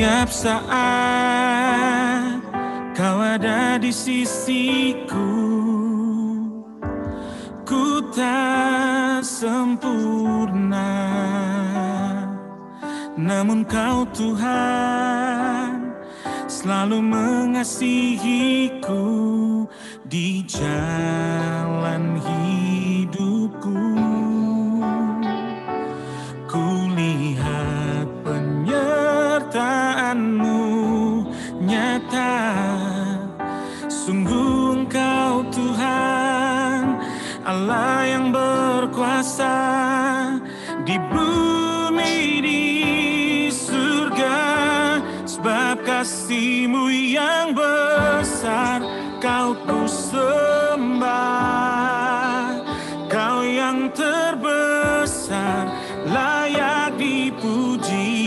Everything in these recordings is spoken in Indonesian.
Setiap saat kau ada di sisiku, ku tak sempurna, namun kau Tuhan selalu mengasihiku di jalan hidupku. Ku lihat penyertaan-Mu nyata, sungguh Engkau Tuhan, Allah yang berkuasa di bumi, di surga. Sebab kasih-Mu yang besar, Kau ku sembah. Kau yang terbesar, layak dipuji.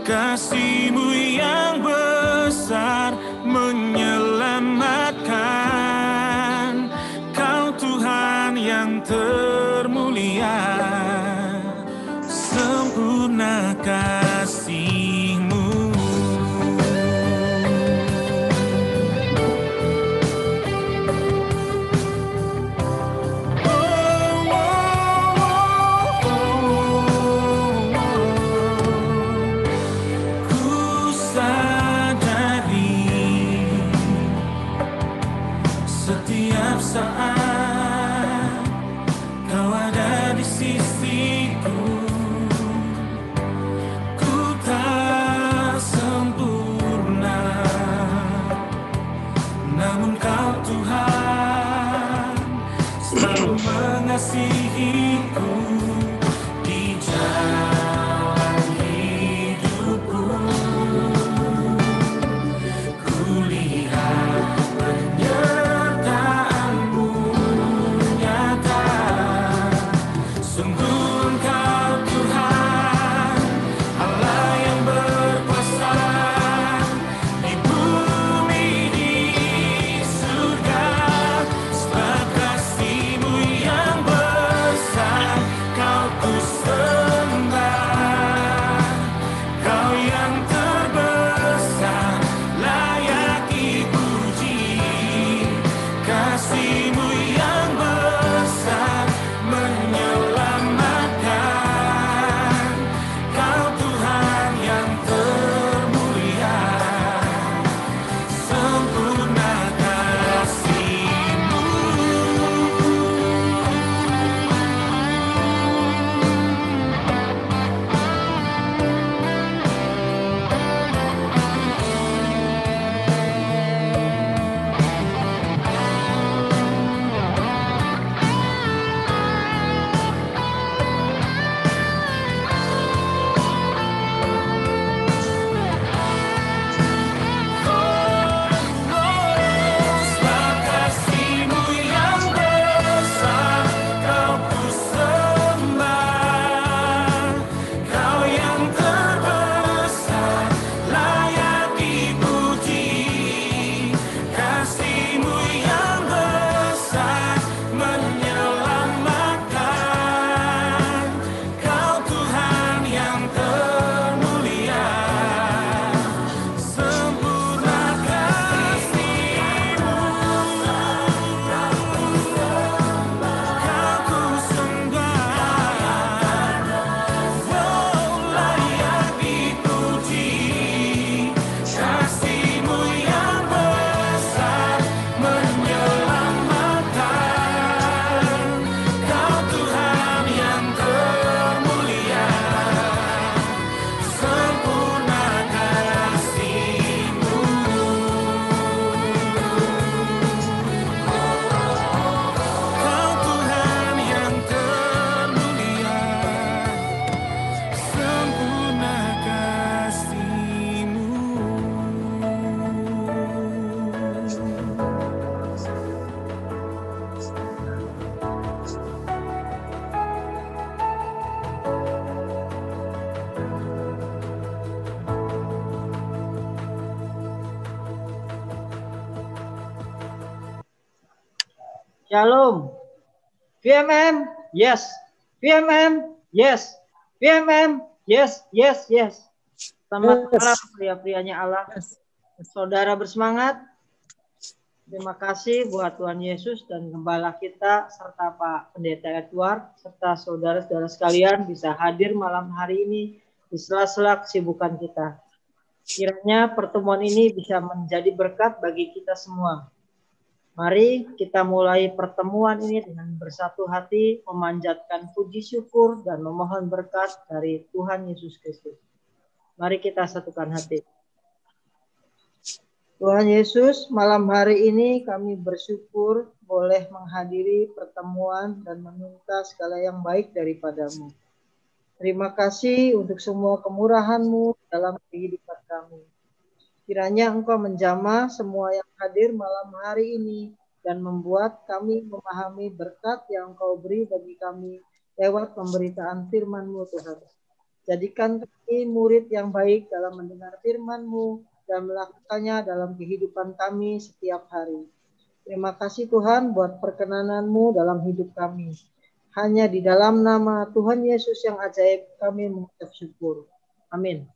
Kasih-Mu yang besar menyelamatkan. Kau Tuhan yang termulia, sempurna kasih-Mu. Setiap saat kau ada di sisiku, ku tak sempurna, namun kau Tuhan selalu mengasihiku di jalan hidupku. Ku lihat Shalom. VMM, yes. VMM, yes. VMM, yes, yes, yes. Selamat malam pria-prianya Allah. Saudara bersemangat. Terima kasih buat Tuhan Yesus dan Gembala kita serta Pak Pendeta Edward serta saudara-saudara sekalian bisa hadir malam hari ini di sela-sela kesibukan kita. Kiranya pertemuan ini bisa menjadi berkat bagi kita semua. Mari kita mulai pertemuan ini dengan bersatu hati, memanjatkan puji syukur dan memohon berkat dari Tuhan Yesus Kristus. Mari kita satukan hati. Tuhan Yesus, malam hari ini kami bersyukur boleh menghadiri pertemuan dan meminta segala yang baik daripada-Mu. Terima kasih untuk semua kemurahan-Mu dalam kehidupan kami. Kiranya Engkau menjamah semua yang hadir malam hari ini dan membuat kami memahami berkat yang Engkau beri bagi kami lewat pemberitaan firman-Mu, Tuhan. Jadikan kami murid yang baik dalam mendengar firman-Mu dan melakukannya dalam kehidupan kami setiap hari. Terima kasih Tuhan buat perkenanan-Mu dalam hidup kami. Hanya di dalam nama Tuhan Yesus yang ajaib kami mengucap syukur. Amin.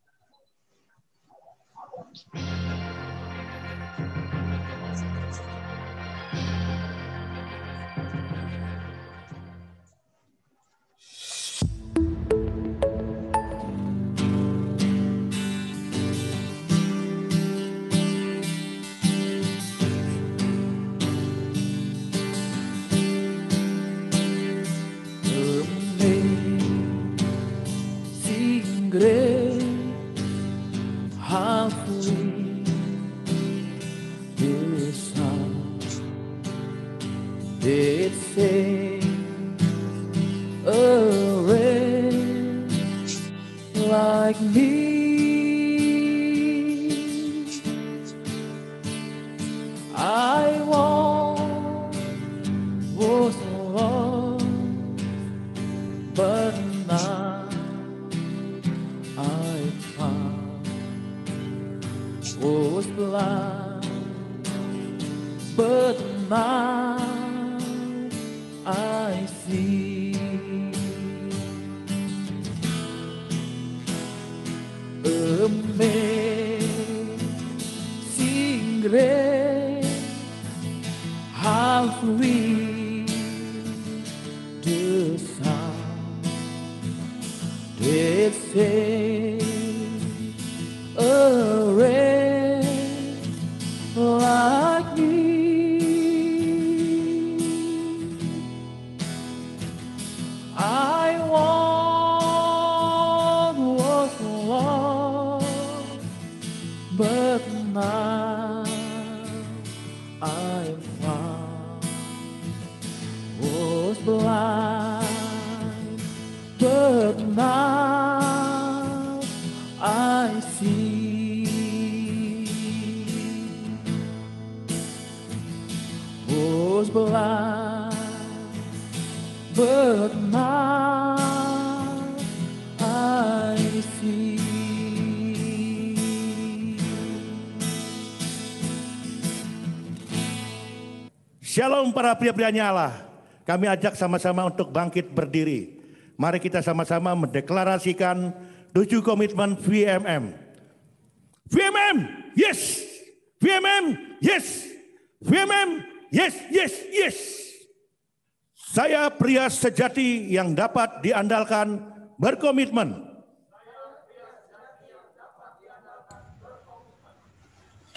Shalom para pria-prianya Allah. Kami ajak sama-sama untuk bangkit berdiri. Mari kita sama-sama mendeklarasikan 7 komitmen VMM. VMM, yes. VMM, yes. VMM, yes, yes, yes. Saya pria sejati yang dapat diandalkan, berkomitmen.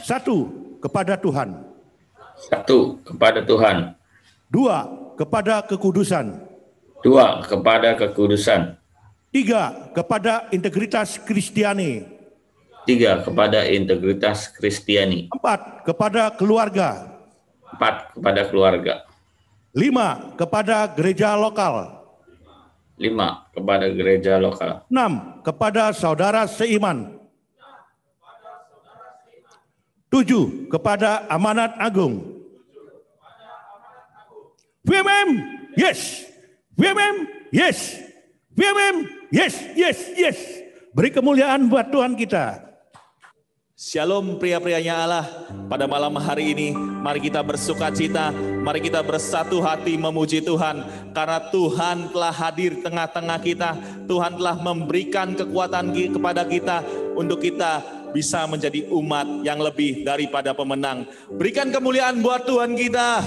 Satu, kepada Tuhan. 1. Kepada Tuhan. 2. Kepada kekudusan. 2. Kepada kekudusan. 3. Kepada integritas Kristiani. 3. Kepada integritas Kristiani. 4. Kepada keluarga. 4. Kepada keluarga. 5. Kepada gereja lokal. 5. Kepada gereja lokal. 6. Kepada saudara seiman. 7. Kepada amanat agung. VMM, yes. VMM, yes. VMM, yes, yes, yes. Beri kemuliaan buat Tuhan kita. Shalom pria-prianya Allah. Pada malam hari ini mari kita bersukacita, mari kita bersatu hati memuji Tuhan, karena Tuhan telah hadir tengah-tengah kita. Tuhan telah memberikan kekuatan kepada kita untuk kita bisa menjadi umat yang lebih daripada pemenang. Berikan kemuliaan buat Tuhan kita.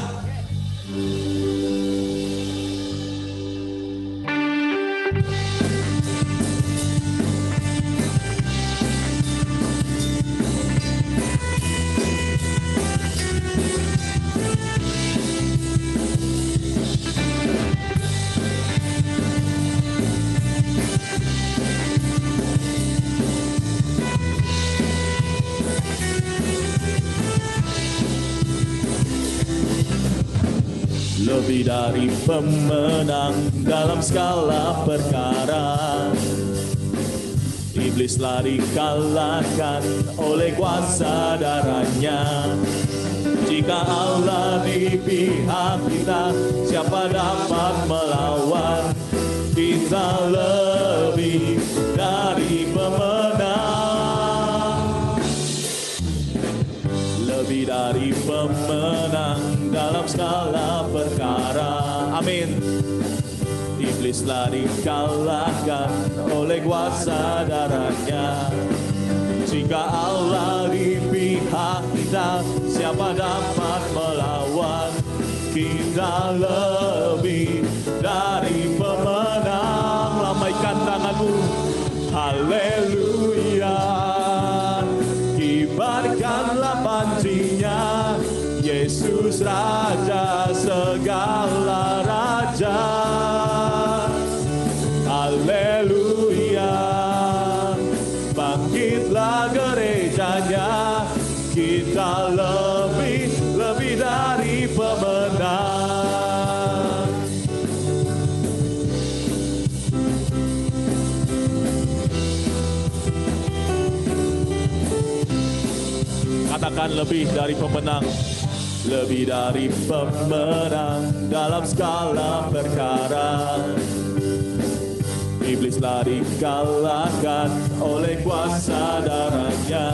Lebih dari pemenang dalam skala perkara, iblis lari kalahkan oleh kuasa darahnya. Jika Allah di pihak kita, siapa dapat melawan? Kita lebih dari pemenang, lebih dari pemenang dalam skala perkara. Amin. Iblis lari kalahkan oleh kuasa darahnya. Jika Allah di pihak kita, siapa dapat melawan? Kita lebih dari pemenang. Lambaikan tanganmu, haleluya. Kibarkanlah pancinya, Yesus Raja segala raja. Haleluya. Bangkitlah gerejanya, kita lebih dari pemenang. Katakan lebih dari pemenang. Lebih dari pemenang dalam skala perkara. Iblis lari kalahkan oleh kuasa darahnya.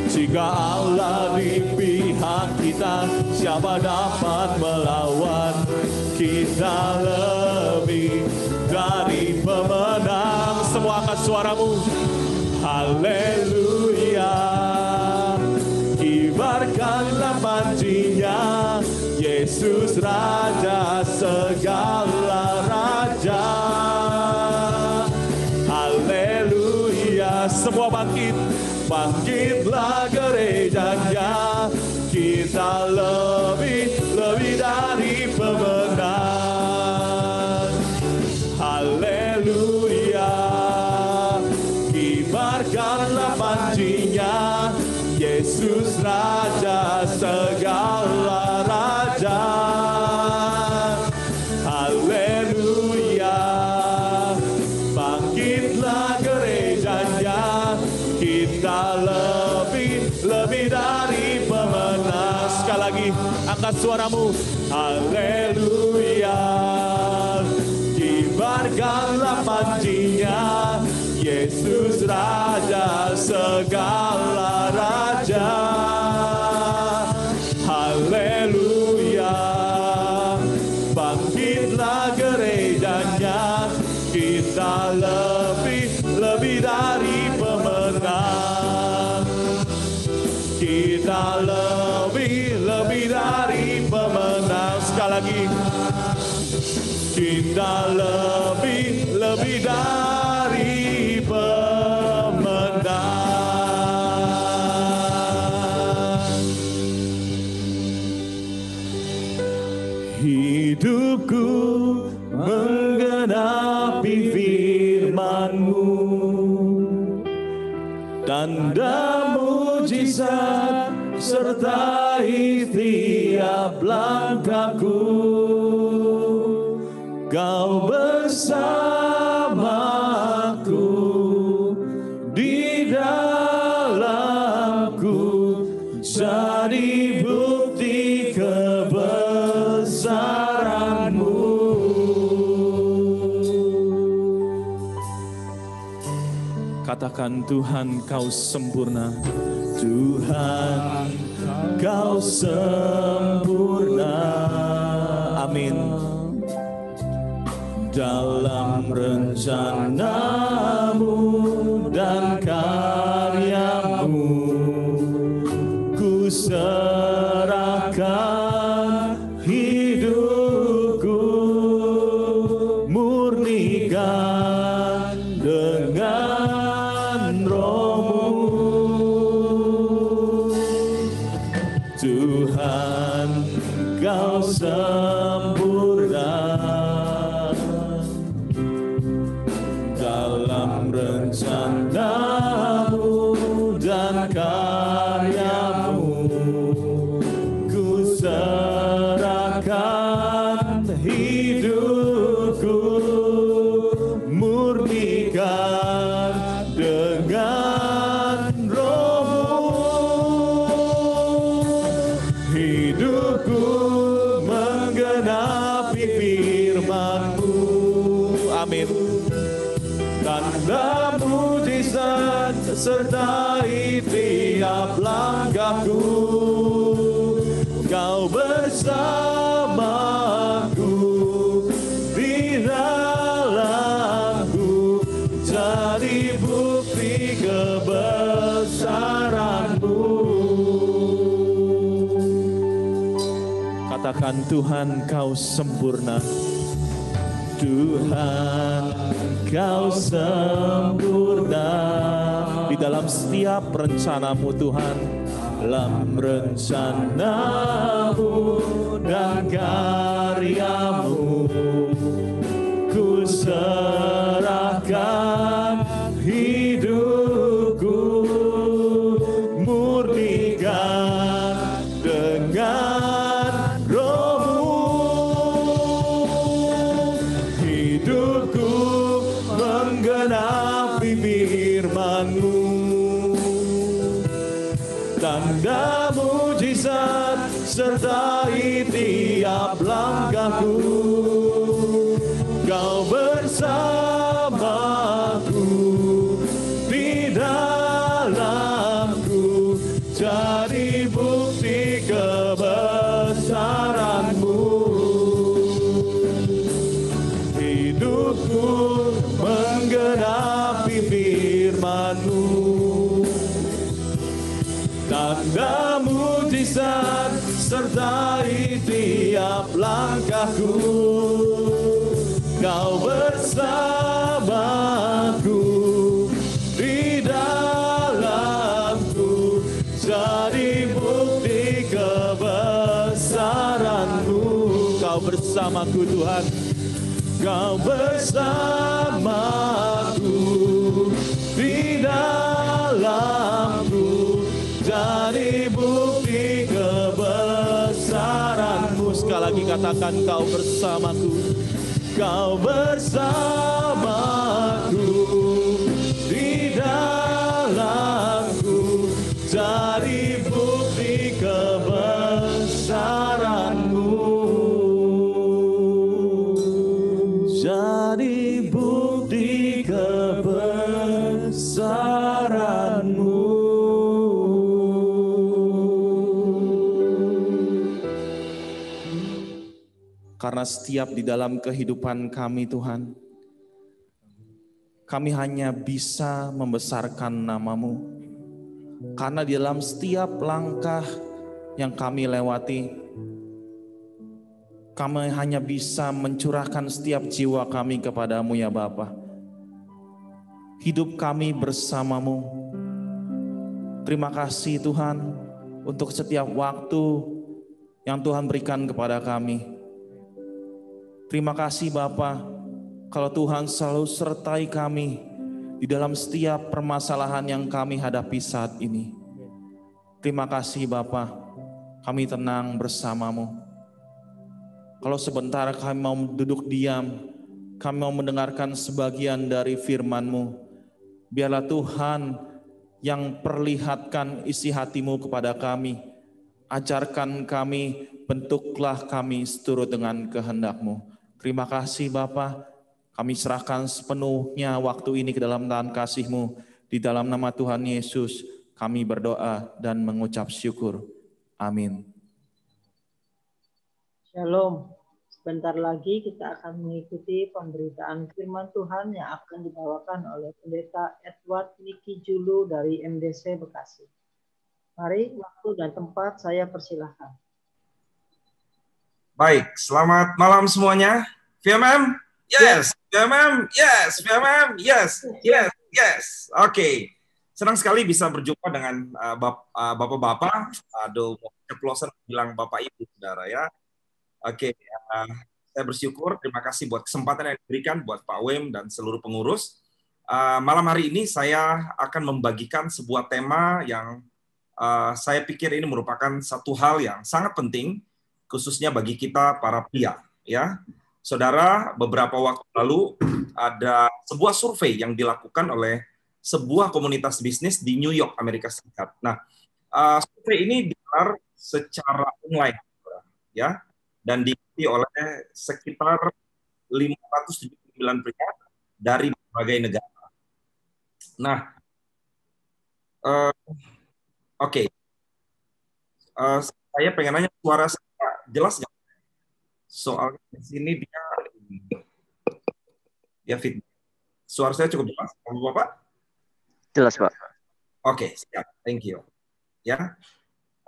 Jika Allah di pihak kita, siapa dapat melawan? Kita lebih dari pemenang. Semua angkat suaramu, haleluya. Kibarkanlah pancinya, Yesus Raja segala raja. Haleluya. Semua bangkit, bangkitlah gerejanya, kita lebih dari pemenang. Haleluya. Kibarkanlah pancinya, Yesus Raja segala raja. Haleluya. Bangkitlah gerejanya, kita lebih dari pemenang. Sekali lagi, angkat suaramu, haleluya. Kibarkanlah pancinya, Yesus Raja segala raja. Haleluya. Bangkitlah gerejanya, kita lebih dari pemenang. Kita lebih dari pemenang. Sekali lagi, kita lebih dari pemenang. Hidupku menggenapi firman-Mu, tanda mujizat sertai tiap langkahku. Kau bersamaku, di dalamku, jadi bukti kebesaran-Mu. Katakan, Tuhan, Kau sempurna. Tuhan, Kau sempurna. Amin. Dalam rencana-Mu dan karya-Mu, ku serahkan hidupku, murnikan dengan Roh-Mu. Tuhan, Kau sempurna dalam rencana-Mu dan karya-Mu, ku serahkan hidupku, murnikan dengan Roh-Mu. Hidupku menggenapi firman-Mu. Amin. Tanda mujizat sertai tiap langkahku, Kau bersamaku di dalamku, jadi bukti kebesaran-Mu. Katakan, Tuhan, Kau sempurna. Tuhan, Kau sempurna di dalam setiap rencana-Mu, Tuhan. Dalam rencana-Mu dan karya-Mu, ku serahkan hidupku, murnikan dengan Roh-Mu. Hidupku menggenapi firman-Mu. Tanda mujizat sertai tiap langkahku, Kau bersamaku di dalamku, jadi bukti kebesaran-Mu. Hidupku menggenapi firman-Mu. Tanda mujizat sertai tiap langkahku, Kau bersamaku di dalamku, jadi bukti kebesaran-Mu. Kau bersamaku, Tuhan. Kau bersamaku di dalamku, jadi bukti kebesaran-Mu. Sekali lagi katakan, Kau bersamaku. Kau bersamaku di dalamku, jadi bukti kebesaran-Mu. Jadi bukti kebesaran-Mu. Karena setiap di dalam kehidupan kami, Tuhan, kami hanya bisa membesarkan nama-Mu. Karena di dalam setiap langkah yang kami lewati, kami hanya bisa mencurahkan setiap jiwa kami kepada-Mu, ya Bapa. Hidup kami bersama-Mu. Terima kasih, Tuhan, untuk setiap waktu yang Tuhan berikan kepada kami. Terima kasih, Bapa, kalau Tuhan selalu sertai kami di dalam setiap permasalahan yang kami hadapi saat ini. Terima kasih, Bapa, kami tenang bersama-Mu. Kalau sebentar kami mau duduk diam, kami mau mendengarkan sebagian dari firman-Mu. Biarlah Tuhan yang perlihatkan isi hati-Mu kepada kami. Ajarkan kami, bentuklah kami seturut dengan kehendak-Mu. Terima kasih, Bapa. Kami serahkan sepenuhnya waktu ini ke dalam tangan kasih-Mu. Di dalam nama Tuhan Yesus Kami berdoa dan mengucap syukur. Amin. Shalom. Sebentar lagi kita akan mengikuti pemberitaan firman Tuhan yang akan dibawakan oleh Pendeta Edward Niki Julu dari MDC Bekasi. Mari, waktu dan tempat saya persilahkan. Baik, selamat malam semuanya. VMM? Yes. VMM? Yes. VMM? Yes. Yes. Yes. Oke. Senang sekali bisa berjumpa dengan bapak-bapak. Aduh, keplosan bilang bapak ibu, saudara ya. Oke, saya bersyukur. Terima kasih buat kesempatan yang diberikan buat Pak Wem dan seluruh pengurus. Malam hari ini saya akan membagikan sebuah tema yang saya pikir ini merupakan satu hal yang sangat penting, khususnya bagi kita para pria. Ya, saudara, beberapa waktu lalu ada sebuah survei yang dilakukan oleh sebuah komunitas bisnis di New York, Amerika Serikat. Nah, survei ini digelar secara online, ya. Dan diikuti oleh sekitar 579 pria dari berbagai negara. Nah, oke. Saya pengen nanya, suara saya jelas nggak? Soalnya di sini dia fit. Suara saya cukup jelas, Bapak? Jelas, Pak. Oke, siap. Thank you. Ya.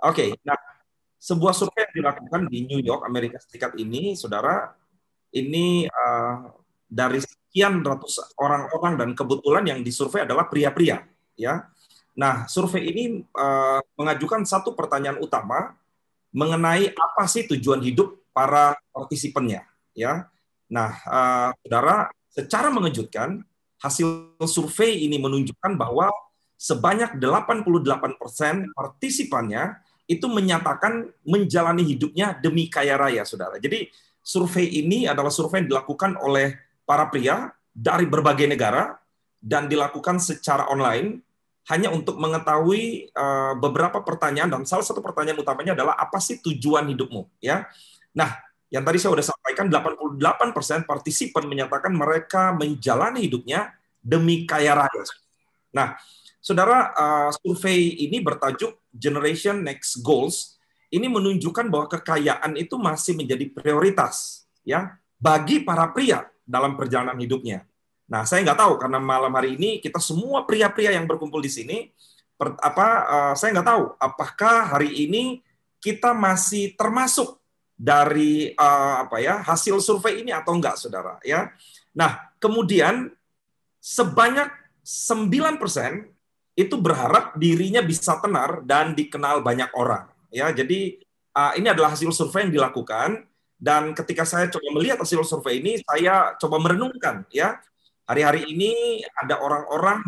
Oke, nah, sebuah survei yang dilakukan di New York, Amerika Serikat ini, saudara, ini dari sekian ratus orang-orang dan kebetulan yang disurvei adalah pria-pria, ya. Nah, survei ini mengajukan satu pertanyaan utama mengenai apa sih tujuan hidup para partisipannya, ya. Nah, saudara, secara mengejutkan, hasil survei ini menunjukkan bahwa sebanyak 88% partisipannya itu menyatakan menjalani hidupnya demi kaya raya, saudara. Jadi survei ini adalah survei yang dilakukan oleh para pria dari berbagai negara dan dilakukan secara online hanya untuk mengetahui beberapa pertanyaan, dan salah satu pertanyaan utamanya adalah apa sih tujuan hidupmu, ya. Nah, yang tadi saya sudah sampaikan, 88% partisipan menyatakan mereka menjalani hidupnya demi kaya raya. Nah, saudara, survei ini bertajuk Generation Next Goals. Ini menunjukkan bahwa kekayaan itu masih menjadi prioritas, ya, bagi para pria dalam perjalanan hidupnya. Nah, saya nggak tahu karena malam hari ini kita semua pria-pria yang berkumpul di sini, saya nggak tahu apakah hari ini kita masih termasuk dari hasil survei ini atau enggak, saudara, ya. Nah, kemudian sebanyak 9% itu berharap dirinya bisa tenar dan dikenal banyak orang, ya. Jadi ini adalah hasil survei yang dilakukan, dan ketika saya coba melihat hasil survei ini, saya coba merenungkan, ya. Hari-hari ini ada orang-orang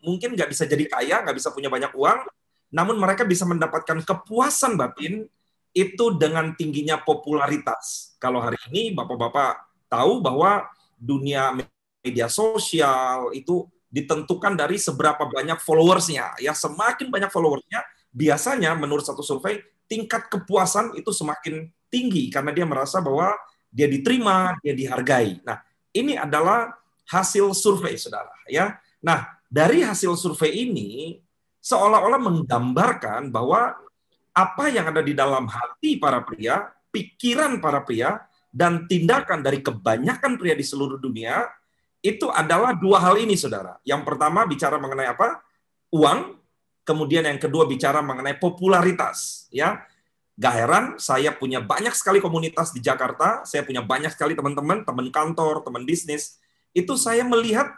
mungkin nggak bisa jadi kaya, nggak bisa punya banyak uang, namun mereka bisa mendapatkan kepuasan batin itu dengan tingginya popularitas. Kalau hari ini Bapak-Bapak tahu bahwa dunia media sosial itu ditentukan dari seberapa banyak followersnya. Ya, semakin banyak followersnya, biasanya menurut satu survei tingkat kepuasan itu semakin tinggi karena dia merasa bahwa dia diterima, dia dihargai. Nah, ini adalah hasil survei, saudara, ya. Nah, dari hasil survei ini seolah-olah menggambarkan bahwa apa yang ada di dalam hati para pria, pikiran para pria, dan tindakan dari kebanyakan pria di seluruh dunia itu adalah dua hal ini, saudara. Yang pertama bicara mengenai apa? Uang. Kemudian yang kedua bicara mengenai popularitas, ya. Gak heran, saya punya banyak sekali komunitas di Jakarta, saya punya banyak sekali teman-teman, teman kantor, teman bisnis. Itu saya melihat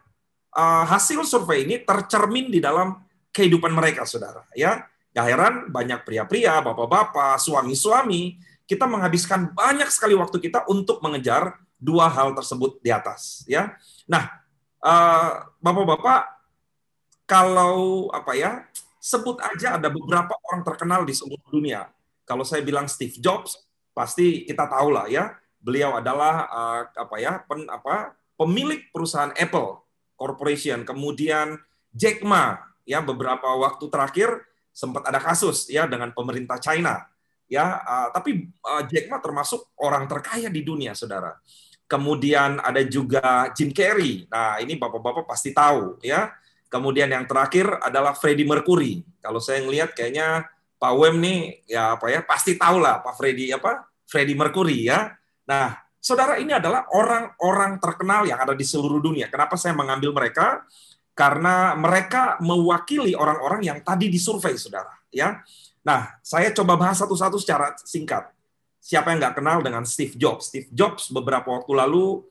hasil survei ini tercermin di dalam kehidupan mereka, saudara. Ya, gak heran, banyak pria-pria, bapak-bapak, suami-suami, kita menghabiskan banyak sekali waktu kita untuk mengejar dua hal tersebut di atas. Ya, nah, bapak-bapak, kalau sebut aja ada beberapa orang terkenal di seluruh dunia. Kalau saya bilang Steve Jobs, pasti kita tahu lah, ya. Beliau adalah pemilik perusahaan Apple Corporation. Kemudian Jack Ma, ya, beberapa waktu terakhir sempat ada kasus, ya, dengan pemerintah China, ya. Tapi Jack Ma termasuk orang terkaya di dunia, saudara. Kemudian ada juga Jim Carrey. Nah, ini bapak-bapak pasti tahu, ya. Kemudian yang terakhir adalah Freddie Mercury. Kalau saya ngelihat kayaknya Pak Wem nih ya pasti tahu lah Freddie Mercury ya. Nah, saudara, ini adalah orang-orang terkenal yang ada di seluruh dunia. Kenapa saya mengambil mereka? Karena mereka mewakili orang-orang yang tadi disurvei, saudara. Ya. Nah, saya coba bahas satu-satu secara singkat. Siapa yang nggak kenal dengan Steve Jobs? Steve Jobs beberapa waktu lalu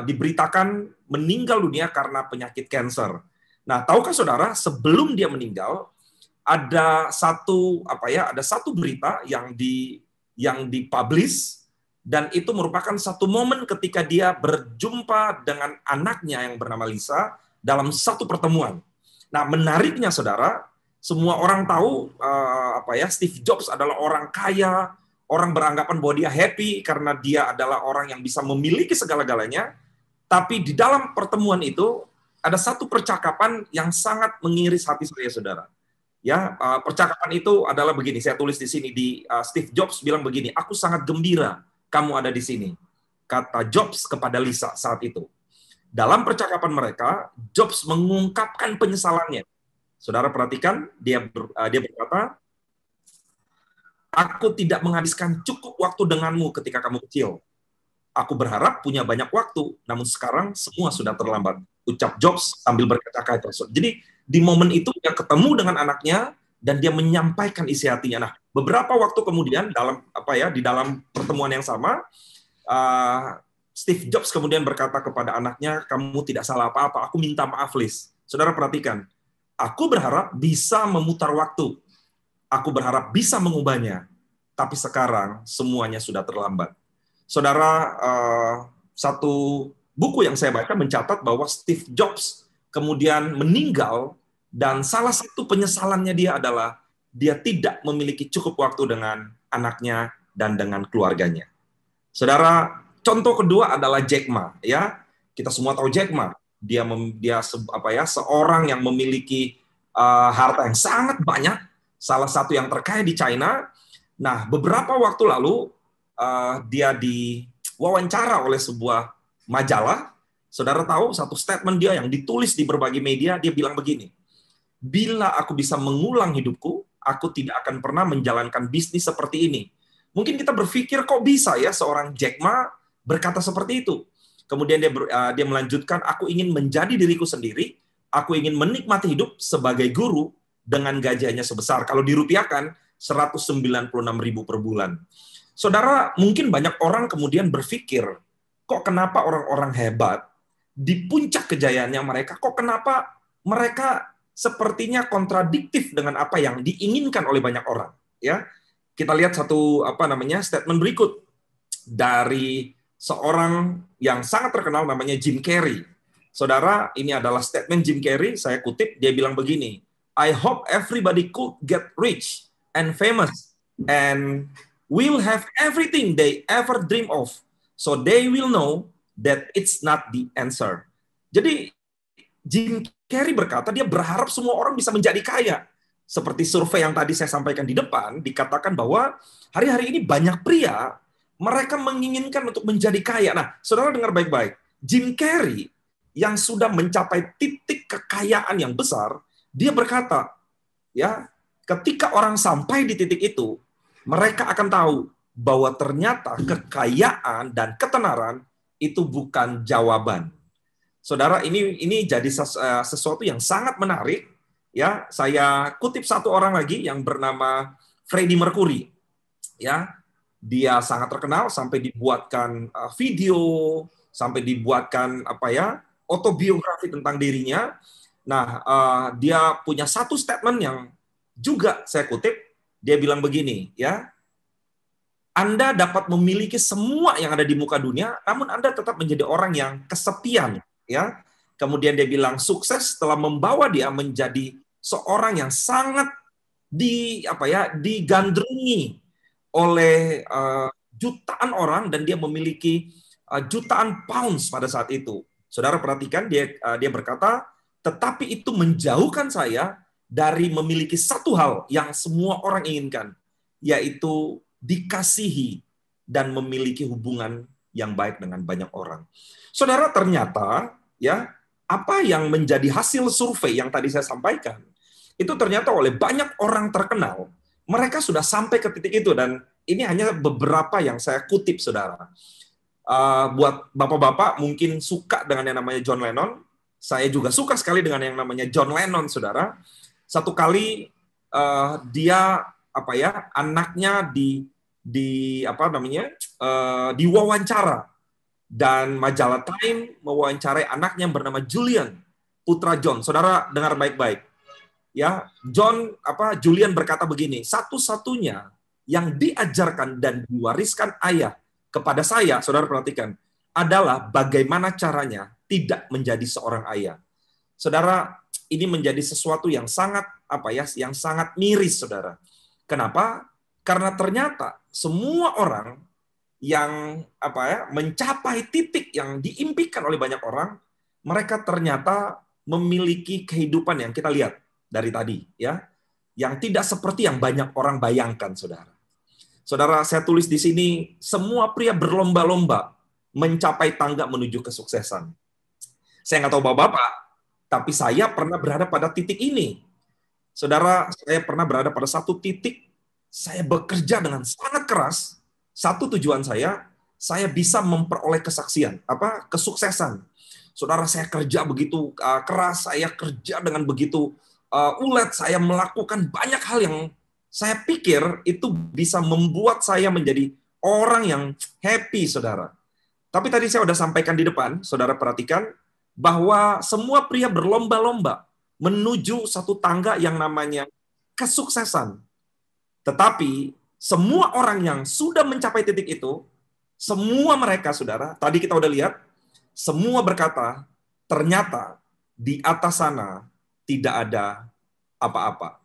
diberitakan meninggal dunia karena penyakit kanker. Nah, tahukah saudara, sebelum dia meninggal, ada satu berita yang dipublish, dan itu merupakan satu momen ketika dia berjumpa dengan anaknya yang bernama Lisa dalam satu pertemuan. Nah, menariknya saudara, semua orang tahu Steve Jobs adalah orang kaya. Orang beranggapan bahwa dia happy karena dia adalah orang yang bisa memiliki segala-galanya. Tapi di dalam pertemuan itu ada satu percakapan yang sangat mengiris hati saya, saudara. Ya, percakapan itu adalah begini. Saya tulis di sini Steve Jobs bilang begini, "Aku sangat gembira kamu ada di sini," kata Jobs kepada Lisa saat itu. Dalam percakapan mereka, Jobs mengungkapkan penyesalannya. Saudara perhatikan, dia berkata, "Aku tidak menghabiskan cukup waktu denganmu ketika kamu kecil. Aku berharap punya banyak waktu, namun sekarang semua sudah terlambat," ucap Jobs sambil berkaca-kaca. Jadi di momen itu dia ketemu dengan anaknya dan dia menyampaikan isi hatinya. Nah, beberapa waktu kemudian di dalam pertemuan yang sama, Steve Jobs kemudian berkata kepada anaknya, "Kamu tidak salah apa-apa, aku minta maaf, Liz." Saudara perhatikan, aku berharap bisa memutar waktu. Aku berharap bisa mengubahnya, tapi sekarang semuanya sudah terlambat. Saudara, satu buku yang saya baca mencatat bahwa Steve Jobs kemudian meninggal, dan salah satu penyesalannya dia adalah dia tidak memiliki cukup waktu dengan anaknya dan dengan keluarganya. Saudara, contoh kedua adalah Jack Ma. Ya, kita semua tahu Jack Ma. Dia seorang yang memiliki harta yang sangat banyak, salah satu yang terkaya di China. Nah, beberapa waktu lalu dia diwawancara oleh sebuah majalah. Saudara tahu satu statement dia yang ditulis di berbagai media, dia bilang begini, "Bila aku bisa mengulang hidupku, aku tidak akan pernah menjalankan bisnis seperti ini." Mungkin kita berpikir, kok bisa ya seorang Jack Ma berkata seperti itu. Kemudian dia melanjutkan, "Aku ingin menjadi diriku sendiri, aku ingin menikmati hidup sebagai guru dengan gajinya sebesar," kalau dirupiahkan, 196.000 per bulan. Saudara, mungkin banyak orang kemudian berpikir, kok kenapa orang-orang hebat di puncak kejayaannya mereka, kok kenapa mereka sepertinya kontradiktif dengan apa yang diinginkan oleh banyak orang? Ya, kita lihat satu statement berikut dari seorang yang sangat terkenal namanya Jim Carrey. Saudara, ini adalah statement Jim Carrey, saya kutip, dia bilang begini, "I hope everybody could get rich and famous and will have everything they ever dream of, so they will know that it's not the answer." Jadi Jim Carrey berkata dia berharap semua orang bisa menjadi kaya. Seperti survei yang tadi saya sampaikan di depan, dikatakan bahwa hari-hari ini banyak pria, mereka menginginkan untuk menjadi kaya. Nah, saudara dengar baik-baik, Jim Carrey yang sudah mencapai titik kekayaan yang besar, dia berkata, ya, ketika orang sampai di titik itu, mereka akan tahu bahwa ternyata kekayaan dan ketenaran itu bukan jawaban. Saudara, ini jadi sesuatu yang sangat menarik. Ya, saya kutip satu orang lagi yang bernama Freddie Mercury. Ya, dia sangat terkenal sampai dibuatkan video, sampai dibuatkan autobiografi tentang dirinya. Nah, dia punya satu statement yang juga saya kutip, dia bilang begini, ya, Anda dapat memiliki semua yang ada di muka dunia, namun Anda tetap menjadi orang yang kesepian, ya. Kemudian dia bilang sukses telah membawa dia menjadi seorang yang sangat digandrungi oleh jutaan orang dan dia memiliki jutaan pounds pada saat itu. Saudara perhatikan dia berkata, tetapi itu menjauhkan saya dari memiliki satu hal yang semua orang inginkan, yaitu dikasihi dan memiliki hubungan yang baik dengan banyak orang. Saudara, ternyata ya apa yang menjadi hasil survei yang tadi saya sampaikan, itu ternyata oleh banyak orang terkenal, mereka sudah sampai ke titik itu, dan ini hanya beberapa yang saya kutip, saudara. Buat bapak-bapak mungkin suka dengan yang namanya John Lennon, saya juga suka sekali dengan yang namanya John Lennon, saudara. Satu kali dia anaknya diwawancara, dan majalah Time mewawancarai anaknya yang bernama Julian, putra John. Saudara dengar baik-baik. Ya, Julian berkata begini, satu-satunya yang diajarkan dan diwariskan ayah kepada saya, saudara perhatikan, adalah bagaimana caranya tidak menjadi seorang ayah. Saudara, ini menjadi sesuatu yang sangat yang sangat miris, saudara. Kenapa? Karena ternyata semua orang yang mencapai titik yang diimpikan oleh banyak orang, mereka ternyata memiliki kehidupan yang kita lihat dari tadi, ya, yang tidak seperti yang banyak orang bayangkan, saudara. Saudara, saya tulis di sini, semua pria berlomba-lomba mencapai tangga menuju kesuksesan. Saya nggak tahu bapak-bapak, tapi saya pernah berada pada titik ini. Saudara, saya pernah berada pada satu titik, saya bekerja dengan sangat keras. Satu tujuan saya bisa memperoleh kesuksesan. Saudara, saya kerja begitu keras, saya kerja dengan begitu ulet, saya melakukan banyak hal yang saya pikir itu bisa membuat saya menjadi orang yang happy, saudara. Tapi tadi saya sudah sampaikan di depan, saudara perhatikan, bahwa semua pria berlomba-lomba menuju satu tangga yang namanya kesuksesan. Tetapi semua orang yang sudah mencapai titik itu, semua mereka, saudara, tadi kita udah lihat, semua berkata, ternyata di atas sana tidak ada apa-apa.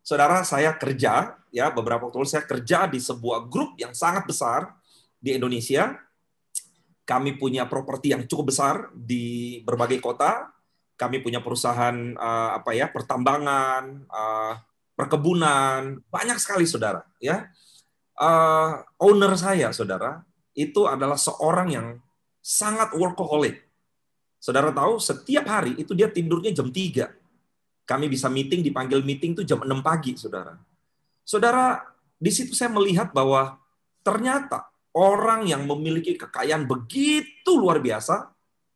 Saudara, saya kerja, ya, beberapa waktu lalu saya kerja di sebuah grup yang sangat besar di Indonesia. Kami punya properti yang cukup besar di berbagai kota. Kami punya perusahaan pertambangan, perkebunan, banyak sekali, saudara, ya. Owner saya, saudara, itu adalah seorang yang sangat workaholic. Saudara tahu, setiap hari itu dia tidurnya jam 3. Kami bisa meeting, dipanggil meeting itu jam 6 pagi, saudara. Saudara, di situ saya melihat bahwa ternyata orang yang memiliki kekayaan begitu luar biasa,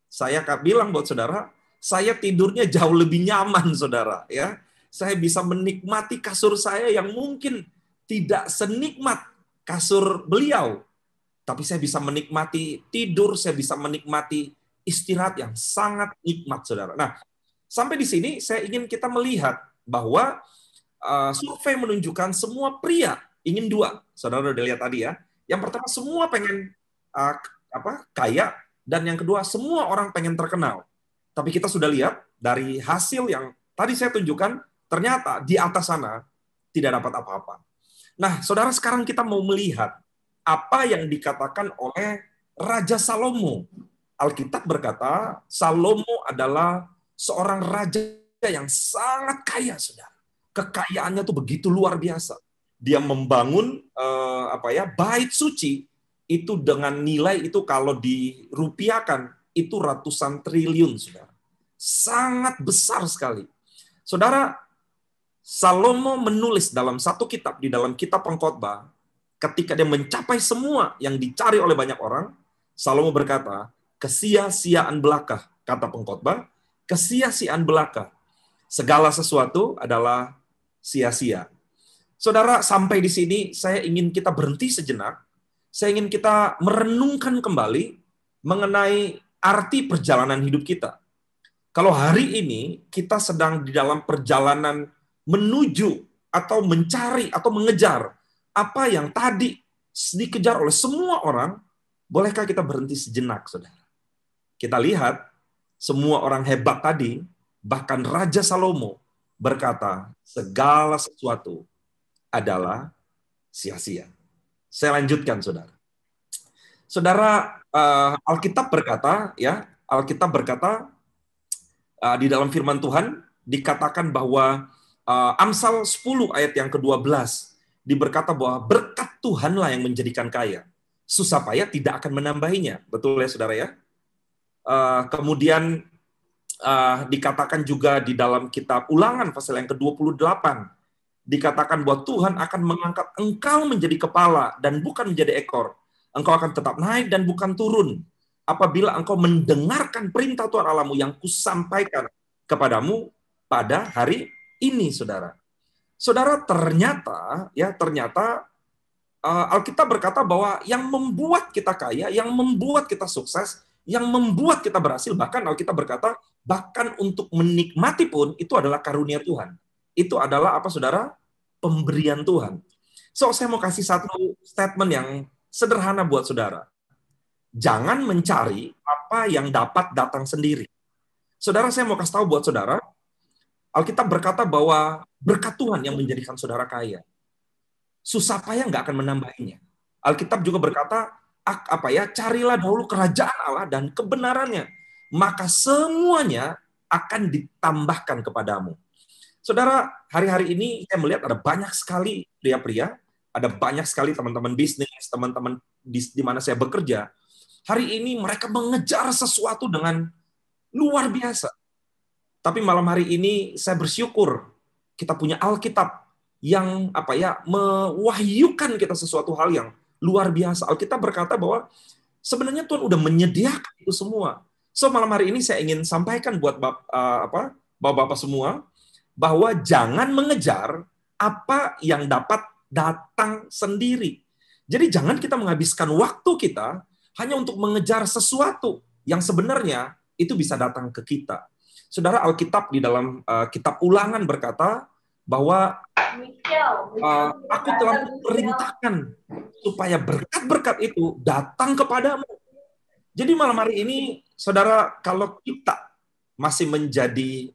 saya bilang buat saudara, saya tidurnya jauh lebih nyaman, saudara, ya. Saya bisa menikmati kasur saya yang mungkin tidak senikmat kasur beliau, tapi saya bisa menikmati tidur, saya bisa menikmati istirahat yang sangat nikmat, saudara. Nah, sampai di sini saya ingin kita melihat bahwa survei menunjukkan semua pria ingin dua. Saudara udah lihat tadi, ya. Yang pertama, semua pengen kaya, dan yang kedua, semua orang pengen terkenal. Tapi kita sudah lihat dari hasil yang tadi saya tunjukkan, ternyata di atas sana tidak dapat apa-apa. Nah, saudara, sekarang kita mau melihat apa yang dikatakan oleh Raja Salomo. Alkitab berkata, Salomo adalah seorang raja yang sangat kaya, saudara. Kekayaannya tuh begitu luar biasa. Dia membangun bait suci itu dengan nilai itu kalau dirupiahkan itu ratusan triliun, saudara. Sangat besar sekali. Saudara, Salomo menulis dalam satu kitab, di dalam kitab Pengkhotbah, ketika dia mencapai semua yang dicari oleh banyak orang, Salomo berkata, kesia-siaan belaka, kata Pengkhotbah, kesia-siaan belaka. Segala sesuatu adalah sia-sia. Saudara, sampai di sini saya ingin kita berhenti sejenak. Saya ingin kita merenungkan kembali mengenai arti perjalanan hidup kita. Kalau hari ini kita sedang di dalam perjalanan menuju atau mencari atau mengejar apa yang tadi dikejar oleh semua orang, bolehkah kita berhenti sejenak, saudara? Kita lihat semua orang hebat tadi, bahkan Raja Salomo berkata, segala sesuatu adalah sia-sia. Saya lanjutkan, saudara. Saudara, Alkitab berkata, ya, Alkitab berkata di dalam firman Tuhan dikatakan bahwa Amsal 10 ayat yang ke-12 diberkata bahwa berkat Tuhanlah yang menjadikan kaya. Susah payah tidak akan menambahinya. Betul ya, saudara, ya? Kemudian dikatakan juga di dalam kitab Ulangan pasal yang ke-28, dikatakan bahwa Tuhan akan mengangkat engkau menjadi kepala dan bukan menjadi ekor. Engkau akan tetap naik dan bukan turun apabila engkau mendengarkan perintah Tuhan Allahmu yang kusampaikan kepadamu pada hari ini, saudara. Saudara, ternyata Alkitab berkata bahwa yang membuat kita kaya, yang membuat kita sukses, yang membuat kita berhasil, bahkan Alkitab berkata, bahkan untuk menikmati pun, itu adalah karunia Tuhan. Itu adalah apa, saudara? Pemberian Tuhan. So, saya mau kasih satu statement yang sederhana buat saudara. Jangan mencari apa yang dapat datang sendiri. Saudara, saya mau kasih tahu buat saudara, Alkitab berkata bahwa berkat Tuhan yang menjadikan saudara kaya. Susah payah nggak akan menambahinya. Alkitab juga berkata, carilah dahulu kerajaan Allah dan kebenarannya, maka semuanya akan ditambahkan kepadamu. Saudara, hari-hari ini saya melihat ada banyak sekali pria-pria, ada banyak sekali teman-teman bisnis, teman-teman di mana saya bekerja. Hari ini mereka mengejar sesuatu dengan luar biasa. Tapi malam hari ini saya bersyukur kita punya Alkitab yang mewahyukan kita sesuatu hal yang luar biasa. Alkitab berkata bahwa sebenarnya Tuhan udah menyediakan itu semua. So malam hari ini saya ingin sampaikan buat bapak-bapak semua bahwa jangan mengejar apa yang dapat datang sendiri. Jadi jangan kita menghabiskan waktu kita hanya untuk mengejar sesuatu yang sebenarnya itu bisa datang ke kita. Saudara, Alkitab di dalam kitab Ulangan berkata bahwa aku telah perintahkan supaya berkat-berkat itu datang kepadamu. Jadi malam hari ini, saudara, kalau kita masih menjadi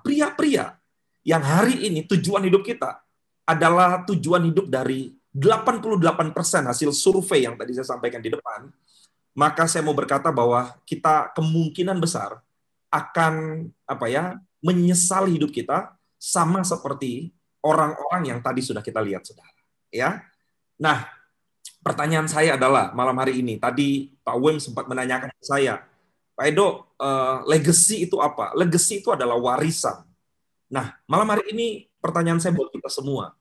pria-pria yang hari ini tujuan hidup kita adalah tujuan hidup dari 88% hasil survei yang tadi saya sampaikan di depan, maka saya mau berkata bahwa kita kemungkinan besar akan menyesali hidup kita sama seperti orang-orang yang tadi sudah kita lihat, saudara. Ya, nah pertanyaan saya adalah malam hari ini, tadi Pak Wim sempat menanyakan ke saya, Pak Edo, legacy itu apa? Legacy itu adalah warisan. Nah, malam hari ini pertanyaan saya buat kita semua,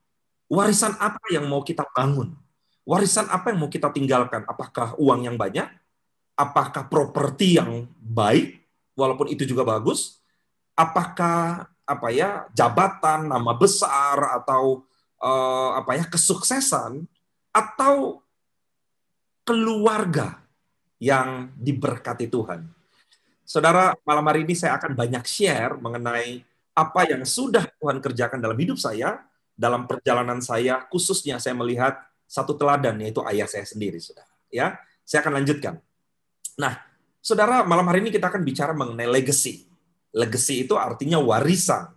warisan apa yang mau kita bangun? Warisan apa yang mau kita tinggalkan? Apakah uang yang banyak? Apakah properti yang baik? Walaupun itu juga bagus, apakah jabatan, nama besar, atau kesuksesan, atau keluarga yang diberkati Tuhan? Saudara, malam hari ini saya akan banyak share mengenai apa yang sudah Tuhan kerjakan dalam hidup saya, dalam perjalanan saya, khususnya saya melihat satu teladan, yaitu ayah saya sendiri, saudara. Ya, saya akan lanjutkan. Nah, saudara, malam hari ini kita akan bicara mengenai legacy. Legacy itu artinya warisan.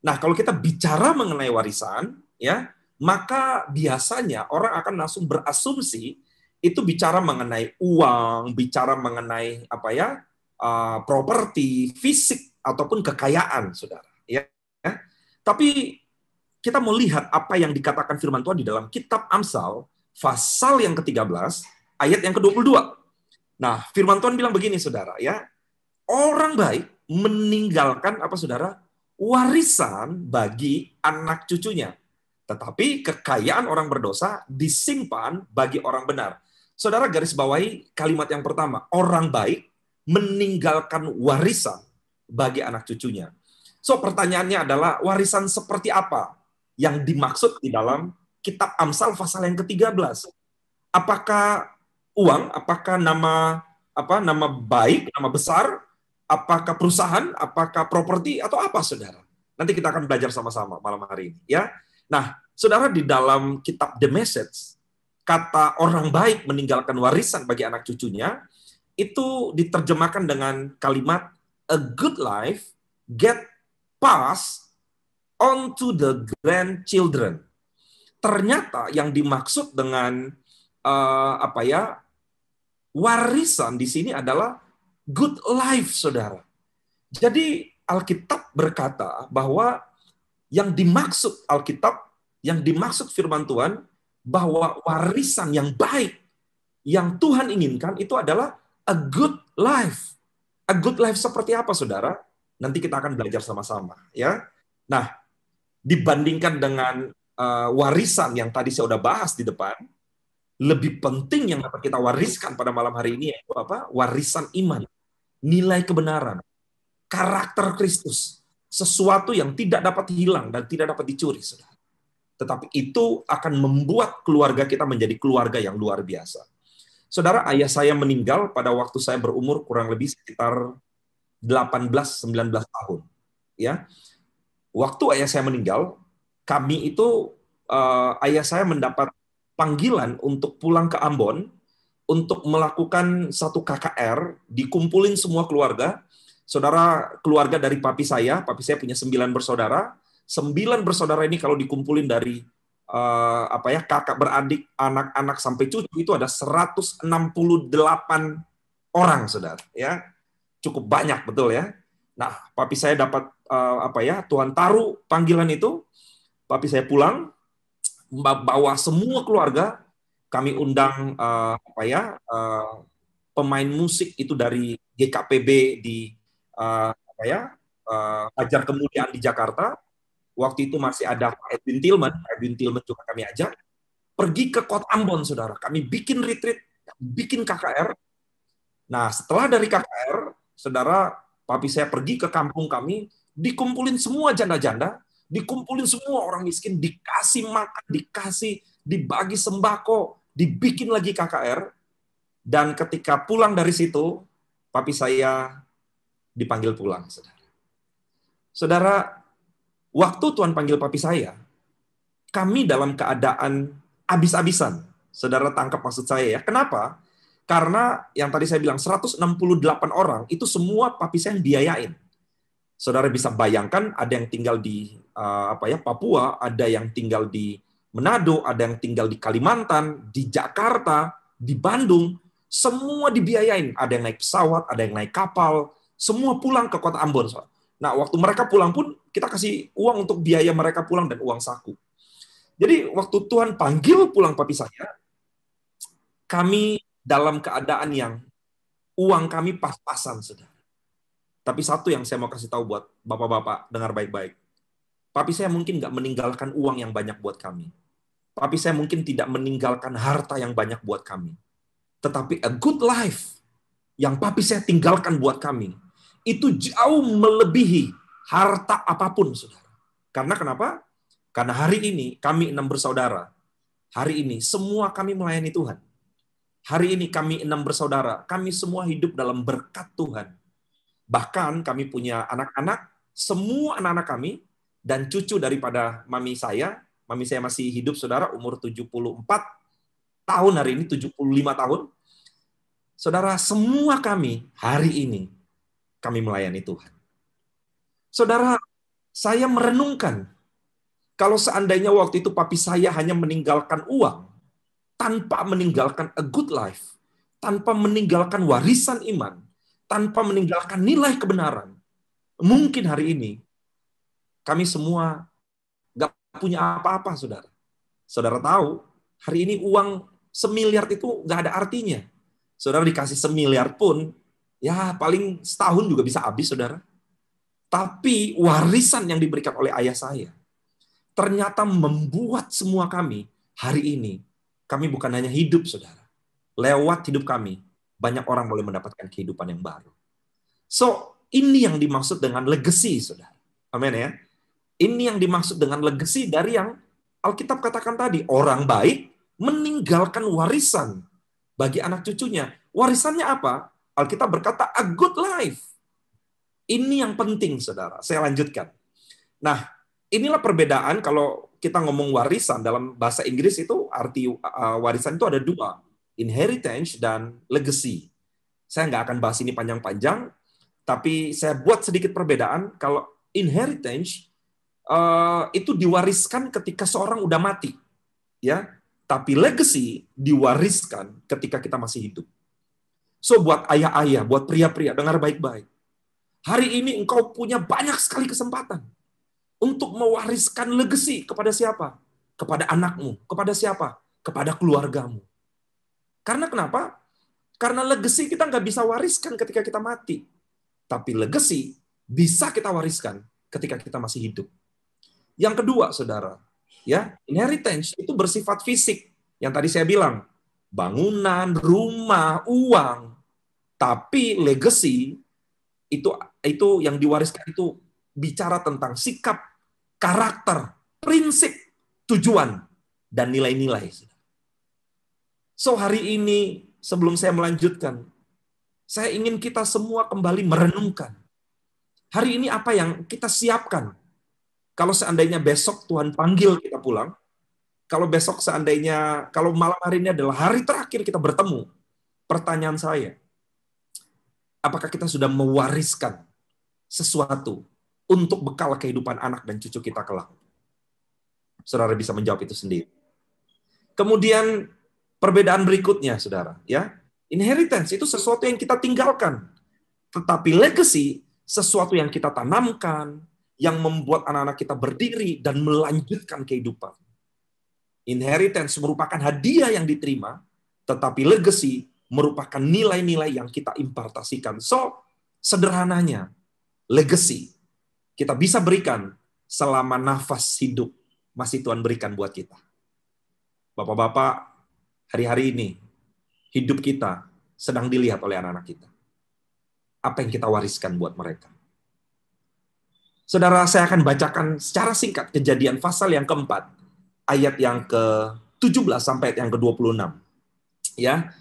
Nah, kalau kita bicara mengenai warisan, ya, maka biasanya orang akan langsung berasumsi itu bicara mengenai uang, bicara mengenai properti, fisik ataupun kekayaan, saudara. Ya. Tapi kita mau lihat apa yang dikatakan firman Tuhan di dalam kitab Amsal, pasal yang ke-13, ayat yang ke-22. Nah, firman Tuhan bilang begini, saudara, ya. Orang baik meninggalkan saudara? Warisan bagi anak cucunya. Tetapi kekayaan orang berdosa disimpan bagi orang benar. Saudara, garis bawahi kalimat yang pertama, orang baik meninggalkan warisan bagi anak cucunya. So, pertanyaannya adalah warisan seperti apa yang dimaksud di dalam kitab Amsal pasal yang ke-13? Apakah uang, apakah nama baik, nama besar, apakah perusahaan, apakah properti, atau apa, saudara? Nanti kita akan belajar sama-sama malam hari ini, ya. Nah, saudara, di dalam kitab The Message, kata orang baik meninggalkan warisan bagi anak cucunya itu diterjemahkan dengan kalimat a good life get passed on to the grandchildren. Ternyata yang dimaksud dengan warisan di sini adalah good life, saudara. Jadi Alkitab berkata bahwa yang dimaksud Alkitab, yang dimaksud firman Tuhan, bahwa warisan yang baik yang Tuhan inginkan itu adalah a good life. A good life seperti apa, saudara? Nanti kita akan belajar sama-sama, ya. Nah, dibandingkan dengan warisan yang tadi saya udah bahas di depan, lebih penting yang dapat kita wariskan pada malam hari ini yaitu apa? Warisan iman, nilai kebenaran, karakter Kristus, sesuatu yang tidak dapat hilang dan tidak dapat dicuri, saudara. Tetapi itu akan membuat keluarga kita menjadi keluarga yang luar biasa. Saudara, ayah saya meninggal pada waktu saya berumur kurang lebih sekitar 18-19 tahun. Ya, waktu ayah saya meninggal, kami itu ayah saya mendapat panggilan untuk pulang ke Ambon untuk melakukan satu KKR, dikumpulin semua keluarga. Saudara, keluarga dari papi saya punya 9 bersaudara. 9 bersaudara ini kalau dikumpulin dari kakak beradik, anak-anak sampai cucu itu ada 168 orang, saudara. Ya, cukup banyak, betul ya. Nah, papi saya dapat Tuhan taruh panggilan itu. Papi saya pulang, bawa semua keluarga, kami undang pemain musik itu dari GKPB di Fajar Kemuliaan di Jakarta. Waktu itu masih ada Edwin Tillman juga kami ajak. Pergi ke Kota Ambon, saudara. Kami bikin retreat, bikin KKR. Nah, setelah dari KKR, saudara, papi saya pergi ke kampung kami, dikumpulin semua janda-janda, dikumpulin semua orang miskin, dikasih makan, dibagi sembako, dibikin lagi KKR, dan ketika pulang dari situ, papi saya dipanggil pulang, saudara. Saudara, waktu Tuhan panggil papi saya, kami dalam keadaan habis-habisan. Saudara tangkap maksud saya ya. Kenapa? Karena yang tadi saya bilang 168 orang, itu semua papi saya yang biayain. Saudara bisa bayangkan, ada yang tinggal di Papua, ada yang tinggal di Manado, ada yang tinggal di Kalimantan, di Jakarta, di Bandung, semua dibiayain. Ada yang naik pesawat, ada yang naik kapal, semua pulang ke Kota Ambon. Nah, waktu mereka pulang pun, kita kasih uang untuk biaya mereka pulang dan uang saku. Jadi, waktu Tuhan panggil pulang papi saya, kami dalam keadaan yang uang kami pas-pasan, saudara. Tapi satu yang saya mau kasih tahu buat bapak-bapak, dengar baik-baik. Papi saya mungkin nggak meninggalkan uang yang banyak buat kami. Papi saya mungkin tidak meninggalkan harta yang banyak buat kami. Tetapi a good life yang papi saya tinggalkan buat kami, itu jauh melebihi harta apapun, saudara. Karena kenapa? Karena hari ini, kami 6 bersaudara. Hari ini, semua kami melayani Tuhan. Hari ini kami 6 bersaudara. Kami semua hidup dalam berkat Tuhan. Bahkan kami punya anak-anak, semua anak-anak kami, dan cucu daripada mami saya masih hidup, saudara, umur 74 tahun hari ini, 75 tahun. Saudara, semua kami hari ini, kami melayani Tuhan. Saudara, saya merenungkan, kalau seandainya waktu itu papi saya hanya meninggalkan uang, tanpa meninggalkan a good life, tanpa meninggalkan warisan iman, tanpa meninggalkan nilai kebenaran, mungkin hari ini kami semua nggak punya apa-apa, saudara. Saudara tahu, hari ini uang 1 miliar itu nggak ada artinya. Saudara dikasih 1 miliar pun, ya paling setahun juga bisa habis, saudara. Tapi warisan yang diberikan oleh ayah saya, ternyata membuat semua kami hari ini, kami bukan hanya hidup, saudara. Lewat hidup kami, banyak orang boleh mendapatkan kehidupan yang baru. So, ini yang dimaksud dengan legacy, saudara. Amin ya. Ini yang dimaksud dengan legacy dari yang Alkitab katakan tadi. Orang baik meninggalkan warisan bagi anak cucunya. Warisannya apa? Alkitab berkata, a good life. Ini yang penting, saudara. Saya lanjutkan. Nah, inilah perbedaan kalau kita ngomong warisan. Dalam bahasa Inggris itu arti warisan itu ada 2. Inheritance dan legacy. Saya nggak akan bahas ini panjang-panjang, tapi saya buat sedikit perbedaan. Kalau inheritance itu diwariskan ketika seorang udah mati, ya. Tapi legacy diwariskan ketika kita masih hidup. So buat ayah-ayah, buat pria-pria, dengar baik-baik. Hari ini engkau punya banyak sekali kesempatan untuk mewariskan legacy kepada siapa? Kepada anakmu. Kepada siapa? Kepada keluargamu. Karena kenapa? Karena legacy kita nggak bisa wariskan ketika kita mati. Tapi legacy bisa kita wariskan ketika kita masih hidup. Yang kedua, saudara, ya, inheritance itu bersifat fisik. Yang tadi saya bilang, bangunan, rumah, uang. Tapi legacy itu yang diwariskan itu bicara tentang sikap, karakter, prinsip, tujuan, dan nilai-nilai. So hari ini, sebelum saya melanjutkan, saya ingin kita semua kembali merenungkan. Hari ini apa yang kita siapkan? Kalau seandainya besok Tuhan panggil kita pulang, kalau besok seandainya, kalau malam hari ini adalah hari terakhir kita bertemu, pertanyaan saya, apakah kita sudah mewariskan sesuatu untuk bekal kehidupan anak dan cucu kita kelak? Saudara bisa menjawab itu sendiri. Kemudian perbedaan berikutnya, saudara, ya, inheritance itu sesuatu yang kita tinggalkan, tetapi legacy sesuatu yang kita tanamkan, yang membuat anak-anak kita berdiri dan melanjutkan kehidupan. Inheritance merupakan hadiah yang diterima, tetapi legacy merupakan nilai-nilai yang kita impartasikan. So, sederhananya, legacy kita bisa berikan selama nafas hidup masih Tuhan berikan buat kita. Bapak-bapak, hari-hari ini, hidup kita sedang dilihat oleh anak-anak kita. Apa yang kita wariskan buat mereka? Saudara, saya akan bacakan secara singkat Kejadian pasal yang keempat, ayat yang ke-17 sampai ayat yang ke-26. Ya,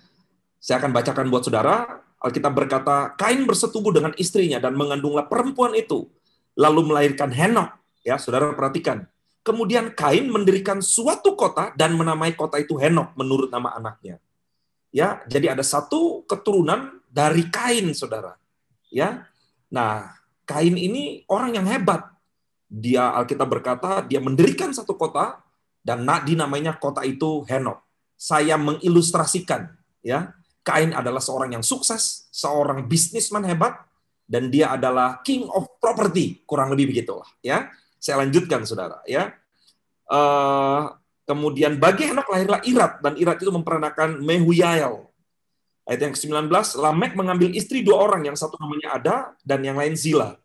saya akan bacakan buat saudara. Alkitab berkata, Kain bersetubuh dengan istrinya dan mengandunglah perempuan itu, lalu melahirkan Henok. Ya, saudara perhatikan. Kemudian Kain mendirikan suatu kota dan menamai kota itu Henok menurut nama anaknya. Ya, jadi ada satu keturunan dari Kain, saudara. Ya, nah Kain ini orang yang hebat. Dia, Alkitab berkata, dia mendirikan satu kota dan dinamainya kota itu Henok. Saya mengilustrasikan, ya, Kain adalah seorang yang sukses, seorang bisnisman hebat, dan dia adalah king of property, kurang lebih begitulah. Ya, saya lanjutkan, saudara. Ya, kemudian bagi Henok lahirlah Irad, dan Irad itu memperanakan Mehujael. Ayat yang ke-19, Lamek mengambil istri dua orang, yang satu namanya Ada dan yang lain Zila.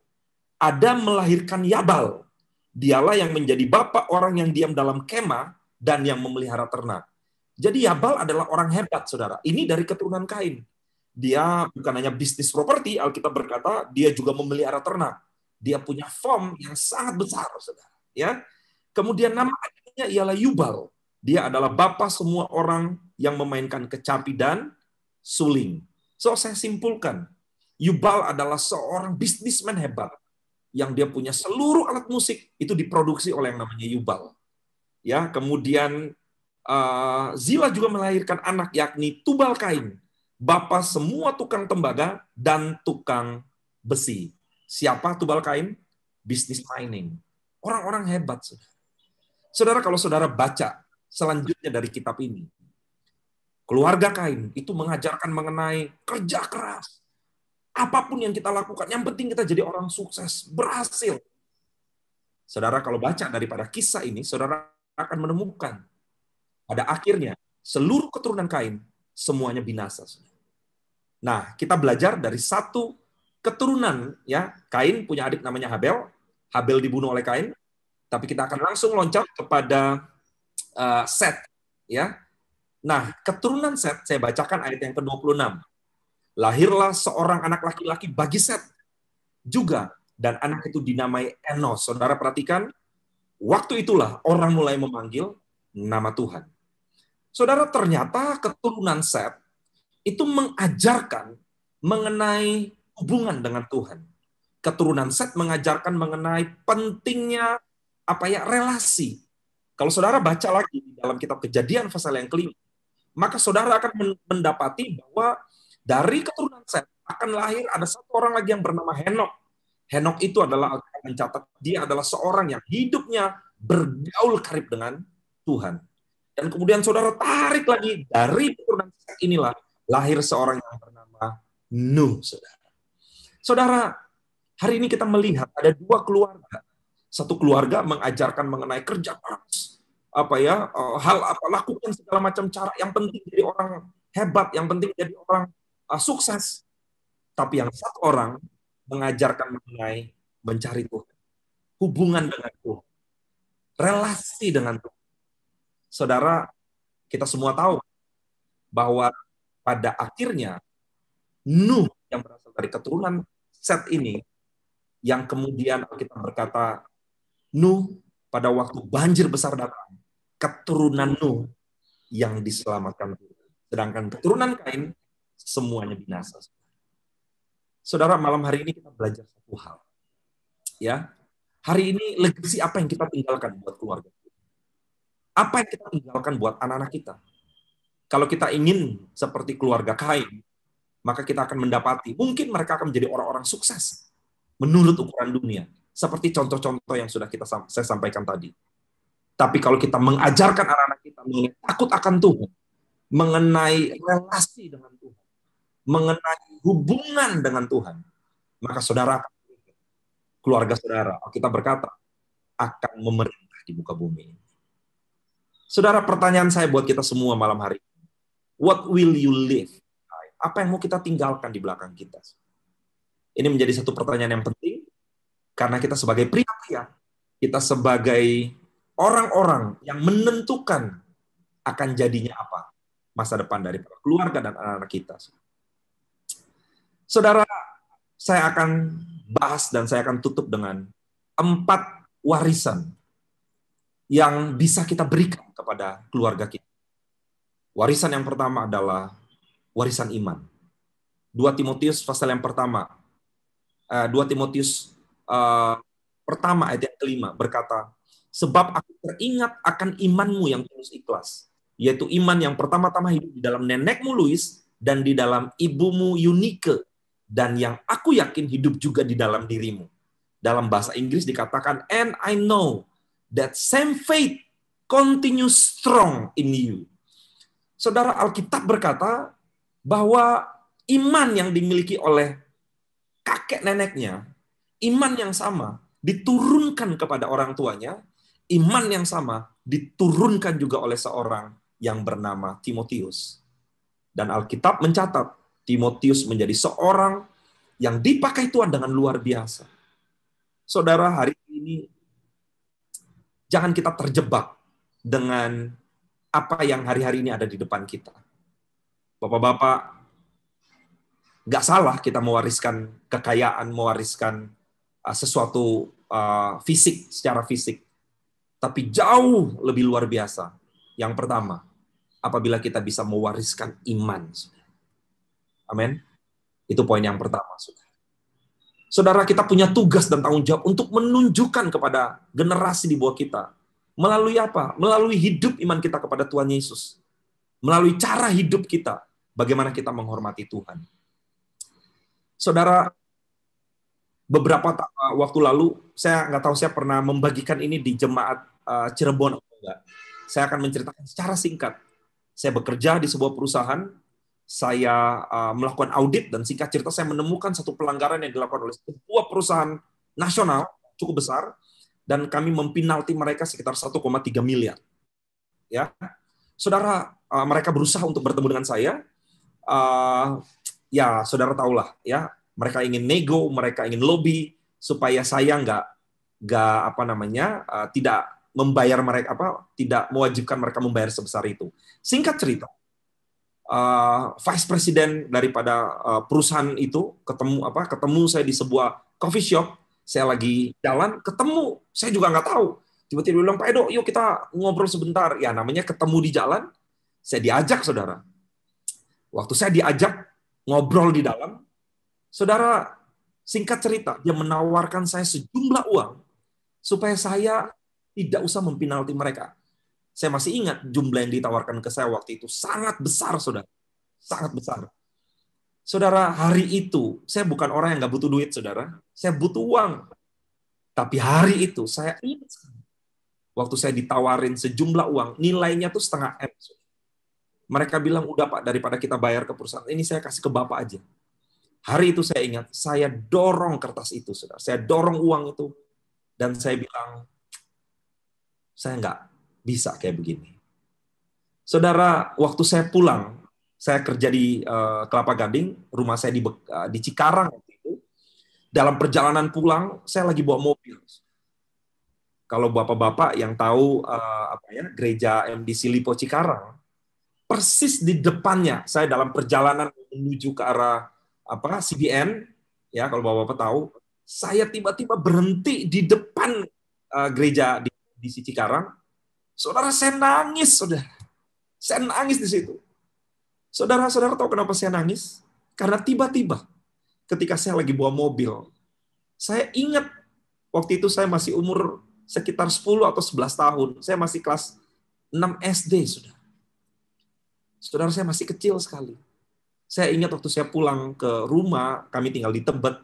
Ada melahirkan Yabal. Dialah yang menjadi bapak orang yang diam dalam kemah dan yang memelihara ternak. Jadi Yabal adalah orang hebat, saudara. Ini dari keturunan Kain. Dia bukan hanya bisnis properti, Alkitab berkata, dia juga memelihara ternak. Dia punya farm yang sangat besar, saudara. Ya. Kemudian nama adiknya ialah Yubal. Dia adalah bapak semua orang yang memainkan kecapi dan suling. So, saya simpulkan, Yubal adalah seorang bisnismen hebat yang dia punya seluruh alat musik itu diproduksi oleh yang namanya Yubal. Ya, kemudian Zila juga melahirkan anak yakni Tubal Kain, bapa semua tukang tembaga dan tukang besi. Siapa Tubal Kain? Bisnis mining. Orang-orang hebat, saudara. Saudara, kalau saudara baca selanjutnya dari kitab ini, keluarga Kain itu mengajarkan mengenai kerja keras. Apapun yang kita lakukan, yang penting kita jadi orang sukses, berhasil. Saudara, kalau baca daripada kisah ini, saudara akan menemukan pada akhirnya seluruh keturunan Kain semuanya binasa. Nah, kita belajar dari satu keturunan, ya. Kain punya adik namanya Habel. Habel dibunuh oleh Kain. Tapi kita akan langsung loncat kepada Set, ya. Nah, keturunan Set, saya bacakan ayat yang ke-26. Lahirlah seorang anak laki-laki bagi Set juga, dan anak itu dinamai Enos. Saudara perhatikan, waktu itulah orang mulai memanggil nama Tuhan. Saudara, ternyata keturunan Set itu mengajarkan mengenai hubungan dengan Tuhan. Keturunan Set mengajarkan mengenai pentingnya relasi. Kalau saudara baca lagi dalam kitab Kejadian pasal yang kelima, maka saudara akan mendapati bahwa dari keturunan Set akan lahir ada satu orang lagi yang bernama Henok. Henok itu adalah, Alkitab mencatat, dia adalah seorang yang hidupnya bergaul karib dengan Tuhan. Dan kemudian saudara tarik lagi, dari keturunan Set inilah lahir seorang yang bernama Nuh, saudara. Saudara, hari ini kita melihat ada dua keluarga. Satu keluarga mengajarkan mengenai kerja keras, lakukan segala macam cara, yang penting jadi orang hebat, yang penting jadi orang sukses. Tapi yang satu orang mengajarkan mengenai mencari Tuhan, hubungan dengan Tuhan, relasi dengan Tuhan. Saudara, kita semua tahu bahwa pada akhirnya Nuh yang berasal dari keturunan Set ini, yang kemudian kita berkata, Nuh pada waktu banjir besar datang, keturunan Nuh yang diselamatkan. Sedangkan keturunan Kain, semuanya binasa. Saudara, malam hari ini kita belajar satu hal. Ya, hari ini legasi apa yang kita tinggalkan buat keluarga? Apa yang kita tinggalkan buat anak-anak kita? Kalau kita ingin seperti keluarga Kain, maka kita akan mendapati, mungkin mereka akan menjadi orang-orang sukses menurut ukuran dunia. Seperti contoh-contoh yang sudah saya sampaikan tadi. Tapi kalau kita mengajarkan anak-anak kita mengenai takut akan Tuhan, mengenai relasi dengan Tuhan, mengenai hubungan dengan Tuhan, maka saudara, keluarga saudara, kita berkata, akan memerintah di muka bumi. Saudara, pertanyaan saya buat kita semua malam hari ini, what will you live? Apa yang mau kita tinggalkan di belakang kita? Ini menjadi satu pertanyaan yang penting, karena kita sebagai pria, kita sebagai orang-orang yang menentukan akan jadinya apa masa depan dari keluarga dan anak-anak kita. Saudara, saya akan bahas dan saya akan tutup dengan 4 warisan yang bisa kita berikan kepada keluarga kita. Warisan yang pertama adalah warisan iman. 2 Timotius pasal yang pertama. 2 Timotius pertama ayat yang kelima berkata, sebab aku teringat akan imanmu yang tulus ikhlas, yaitu iman yang pertama-tama hidup di dalam nenekmu Louis dan di dalam ibumu Eunike, dan yang aku yakin hidup juga di dalam dirimu. Dalam bahasa Inggris dikatakan, and I know that same faith continues strong in you. Saudara, Alkitab berkata bahwa iman yang dimiliki oleh kakek neneknya, iman yang sama diturunkan kepada orang tuanya, iman yang sama diturunkan juga oleh seorang yang bernama Timotius. Dan Alkitab mencatat Timotius menjadi seorang yang dipakai Tuhan dengan luar biasa. Saudara, hari ini jangan kita terjebak dengan apa yang hari-hari ini ada di depan kita. Bapak-bapak, nggak salah kita mewariskan kekayaan, mewariskan sesuatu fisik, secara fisik. Tapi jauh lebih luar biasa. Yang pertama, apabila kita bisa mewariskan iman. Amin. Itu poin yang pertama. Saudara, kita punya tugas dan tanggung jawab untuk menunjukkan kepada generasi di bawah kita. Melalui apa? Melalui hidup iman kita kepada Tuhan Yesus. Melalui cara hidup kita. Bagaimana kita menghormati Tuhan. Saudara, beberapa waktu lalu, saya nggak tahu saya pernah membagikan ini di jemaat Cirebon atau enggak. Saya akan menceritakan secara singkat. Saya bekerja di sebuah perusahaan, saya melakukan audit, dan singkat cerita saya menemukan satu pelanggaran yang dilakukan oleh sebuah perusahaan nasional cukup besar, dan kami mempinalti mereka sekitar 1,3 miliar. Ya, saudara, mereka berusaha untuk bertemu dengan saya. Ya, saudara tahulah, ya, mereka ingin nego, mereka ingin lobby supaya saya tidak membayar mereka, tidak mewajibkan mereka membayar sebesar itu. Singkat cerita, vice president daripada perusahaan itu ketemu saya di sebuah coffee shop. Saya lagi jalan, ketemu, saya juga nggak tahu. Tiba-tiba bilang, Pak Edo, yuk kita ngobrol sebentar. Ya, namanya ketemu di jalan, saya diajak, saudara. Waktu saya diajak ngobrol di dalam, saudara, singkat cerita, dia menawarkan saya sejumlah uang supaya saya tidak usah mempinalti mereka. Saya masih ingat jumlah yang ditawarkan ke saya waktu itu sangat besar, saudara. Sangat besar. Saudara, hari itu, saya bukan orang yang nggak butuh duit, saudara. Saya butuh uang. Tapi hari itu, saya ingat waktu saya ditawarin sejumlah uang, nilainya tuh 0,5 M. Mereka bilang, udah Pak, daripada kita bayar ke perusahaan, ini saya kasih ke Bapak aja. Hari itu saya ingat, saya dorong kertas itu, saudara. Saya dorong uang itu, dan saya bilang, saya nggak bisa kayak begini. Saudara, waktu saya pulang, saya kerja di Kelapa Gading, rumah saya di Cikarang waktu itu, Dalam perjalanan pulang, saya lagi bawa mobil. Kalau bapak-bapak yang tahu gereja MDC Lipo Cikarang, persis di depannya, saya dalam perjalanan menuju ke arah CBN, ya kalau bapak-bapak tahu, saya tiba-tiba berhenti di depan gereja di Cikarang. Saudara, saya nangis, saudara. Saya nangis di situ. Saudara-saudara tahu kenapa saya nangis? Karena tiba-tiba ketika saya lagi bawa mobil, saya ingat waktu itu saya masih umur sekitar 10 atau 11 tahun. Saya masih kelas 6 SD, saudara. Saudara, saya masih kecil sekali. Saya ingat waktu saya pulang ke rumah, kami tinggal di Tebet.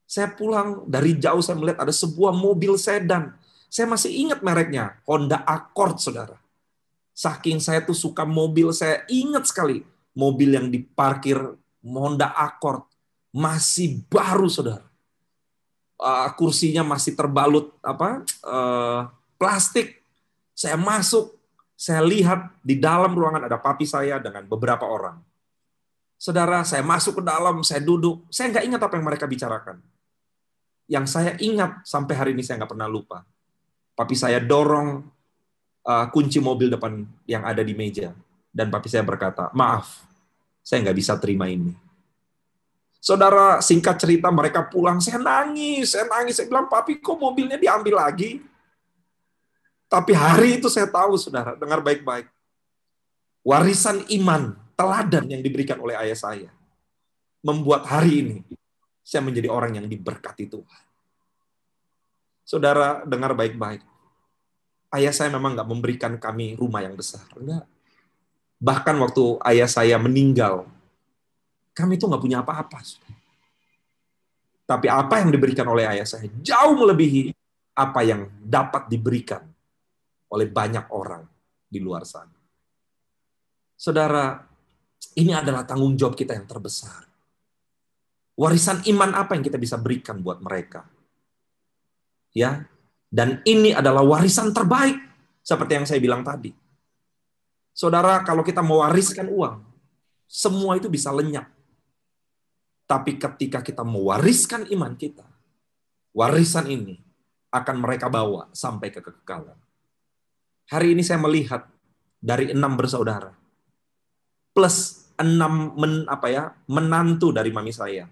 Saya pulang, dari jauh saya melihat ada sebuah mobil sedan. Saya masih ingat mereknya, Honda Accord, saudara. Saking saya tuh suka mobil, saya ingat sekali mobil yang diparkir Honda Accord. Masih baru, saudara. Kursinya masih terbalut plastik. Saya masuk, saya lihat di dalam ruangan ada papi saya dengan beberapa orang. Saudara, saya masuk ke dalam, saya duduk. Saya nggak ingat apa yang mereka bicarakan. Yang saya ingat sampai hari ini saya nggak pernah lupa. Papi saya dorong kunci mobil depan yang ada di meja. Dan papi saya berkata, maaf, saya nggak bisa terima ini. Saudara, singkat cerita, mereka pulang, saya nangis. Saya bilang, papi kok mobilnya diambil lagi? Tapi hari itu saya tahu, saudara, dengar baik-baik. Warisan iman, teladan yang diberikan oleh ayah saya, membuat hari ini saya menjadi orang yang diberkati Tuhan. Saudara, dengar baik-baik. Ayah saya memang nggak memberikan kami rumah yang besar. Enggak. Bahkan waktu ayah saya meninggal, kami itu nggak punya apa-apa. Tapi apa yang diberikan oleh ayah saya jauh melebihi apa yang dapat diberikan oleh banyak orang di luar sana. Saudara, ini adalah tanggung jawab kita yang terbesar. Warisan iman apa yang kita bisa berikan buat mereka? Ya, dan ini adalah warisan terbaik, seperti yang saya bilang tadi. Saudara, kalau kita mewariskan uang, semua itu bisa lenyap. Tapi ketika kita mewariskan iman kita, warisan ini akan mereka bawa sampai ke kekekalan. Hari ini saya melihat dari 6 bersaudara, plus 6 menantu dari mami saya.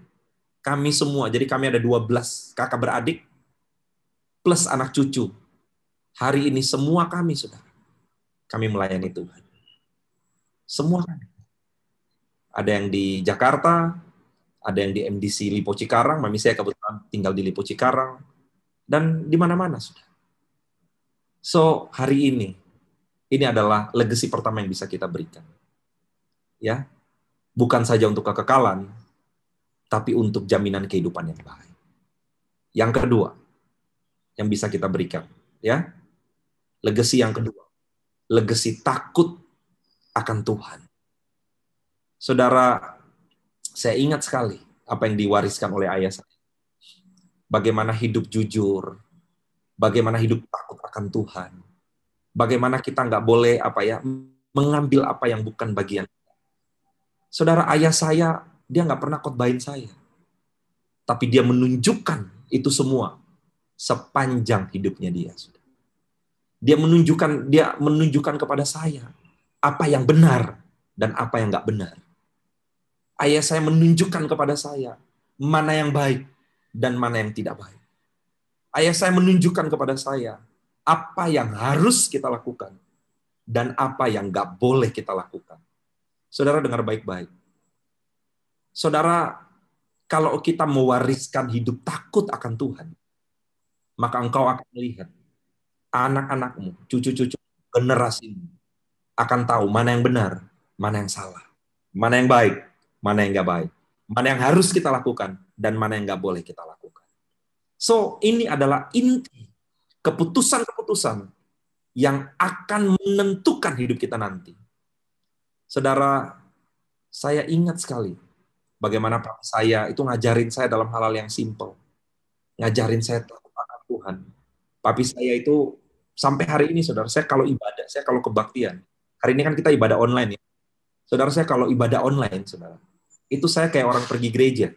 Kami semua, jadi kami ada 12 kakak beradik, plus anak cucu. Hari ini semua kami, saudara, kami melayani Tuhan. Semua kami. Ada yang di Jakarta, ada yang di MDC Lipo Cikarang, mami saya kebetulan tinggal di Lipo Cikarang, dan di mana-mana, saudara. So, hari ini adalah legacy pertama yang bisa kita berikan. Ya, bukan saja untuk kekekalan, tapi untuk jaminan kehidupan yang baik. Yang kedua, yang bisa kita berikan, ya, legacy yang kedua, legacy takut akan Tuhan. Saudara, saya ingat sekali apa yang diwariskan oleh ayah saya. Bagaimana hidup jujur, bagaimana hidup takut akan Tuhan, bagaimana kita nggak boleh mengambil apa yang bukan bagian. Saudara, ayah saya, dia nggak pernah khotbahin saya. Tapi dia menunjukkan itu semua sepanjang hidupnya dia. Dia menunjukkan kepada saya apa yang benar dan apa yang nggak benar. Ayah saya menunjukkan kepada saya mana yang baik dan mana yang tidak baik. Ayah saya menunjukkan kepada saya apa yang harus kita lakukan dan apa yang nggak boleh kita lakukan. Saudara, dengar baik-baik. Saudara, kalau kita mewariskan hidup takut akan Tuhan, maka engkau akan melihat anak-anakmu, cucu-cucu, generasimu akan tahu mana yang benar, mana yang salah, mana yang baik, mana yang nggak baik, mana yang harus kita lakukan, dan mana yang nggak boleh kita lakukan. So, ini adalah inti keputusan-keputusan yang akan menentukan hidup kita nanti. Saudara, saya ingat sekali bagaimana Pak saya itu ngajarin saya dalam hal-hal yang simpel. Ngajarin saya takut akan Tuhan. Papi saya itu sampai hari ini, saudara, saya kalau ibadah, saya kalau kebaktian. Hari ini kan kita ibadah online ya. Saudara, saya kalau ibadah online, saudara, itu saya kayak orang pergi gereja.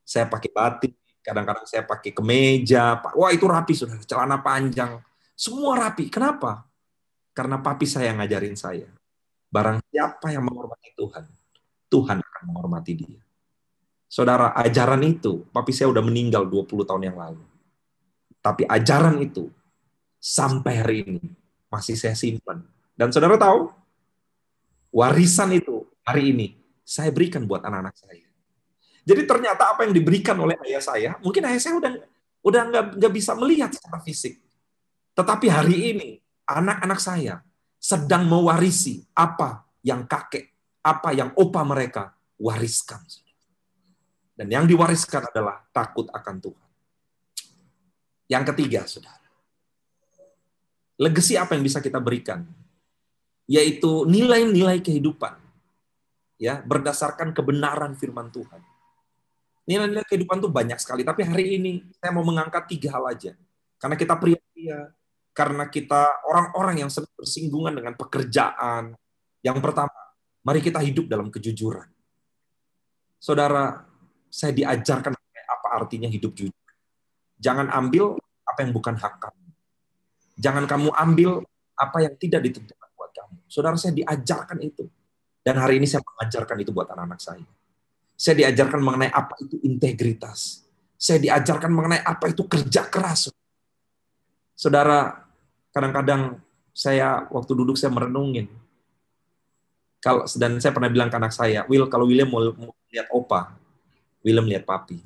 Saya pakai batik, Kadang-kadang saya pakai kemeja, wah itu rapi sudah, celana panjang, semua rapi. Kenapa? Karena papi saya ngajarin saya. Barang siapa yang menghormati Tuhan, Tuhan akan menghormati dia. Saudara, ajaran itu, papi saya udah meninggal 20 tahun yang lalu. Tapi ajaran itu, sampai hari ini, masih saya simpan. Dan saudara tahu, warisan itu, hari ini, saya berikan buat anak-anak saya. Jadi ternyata apa yang diberikan oleh ayah saya, mungkin ayah saya udah nggak bisa melihat secara fisik. Tetapi hari ini, anak-anak saya sedang mewarisi apa yang kakek, apa yang opa mereka wariskan. Dan yang diwariskan adalah takut akan Tuhan. Yang ketiga, saudara. Legacy apa yang bisa kita berikan? Yaitu nilai-nilai kehidupan. Ya, berdasarkan kebenaran firman Tuhan. Nilai-nilai kehidupan itu banyak sekali, tapi hari ini saya mau mengangkat 3 hal aja. Karena kita pria-pria, karena kita orang-orang yang sering bersinggungan dengan pekerjaan. Yang pertama, mari kita hidup dalam kejujuran. Saudara, saya diajarkan apa artinya hidup jujur. Jangan ambil apa yang bukan hak kamu. Jangan kamu ambil apa yang tidak ditentukan buat kamu. Saudara, saya diajarkan itu. Dan hari ini saya mengajarkan itu buat anak-anak saya. Saya diajarkan mengenai apa itu integritas. Saya diajarkan mengenai apa itu kerja keras. Saudara, kadang-kadang saya waktu duduk saya merenungin. Dan saya pernah bilang ke anak saya, Will, kalau William mau lihat opa, William lihat papi.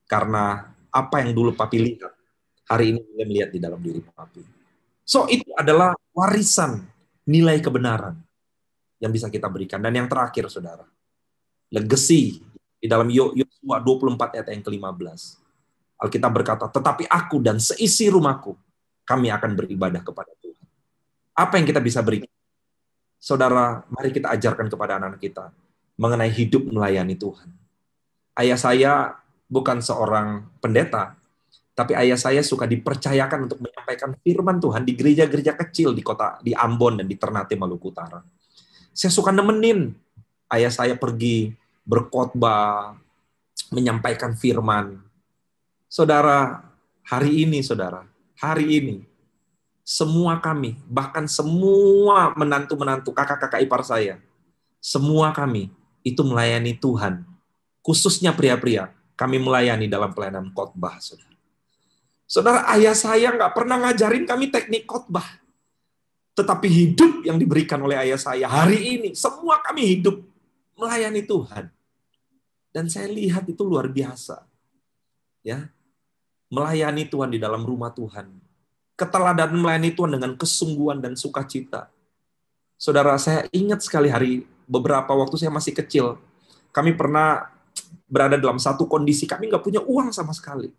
Karena apa yang dulu papi lihat, hari ini William lihat di dalam diri papi. So, itu adalah warisan nilai kebenaran yang bisa kita berikan. Dan yang terakhir, saudara, legacy di dalam Yosua 24 ayat yang ke-15. Alkitab berkata, tetapi aku dan seisi rumahku, kami akan beribadah kepada Tuhan. Apa yang kita bisa berikan? Saudara, mari kita ajarkan kepada anak-anak kita mengenai hidup melayani Tuhan. Ayah saya bukan seorang pendeta, tapi ayah saya suka dipercayakan untuk menyampaikan firman Tuhan di gereja-gereja kecil di kota di Ambon dan di Ternate, Maluku Utara. Saya suka nemenin ayah saya pergi berkhotbah, menyampaikan firman. Saudara, hari ini, semua kami, bahkan semua menantu-menantu, kakak-kakak ipar saya, semua kami itu melayani Tuhan. Khususnya pria-pria, kami melayani dalam pelayanan khotbah, saudara. Saudara, ayah saya nggak pernah ngajarin kami teknik khotbah. Tetapi hidup yang diberikan oleh ayah saya hari ini, semua kami hidup melayani Tuhan. Dan saya lihat itu luar biasa. Ya, melayani Tuhan di dalam rumah Tuhan. Keteladanan melayani Tuhan dengan kesungguhan dan sukacita. Saudara, saya ingat sekali beberapa waktu saya masih kecil, kami pernah berada dalam satu kondisi, kami nggak punya uang sama sekali.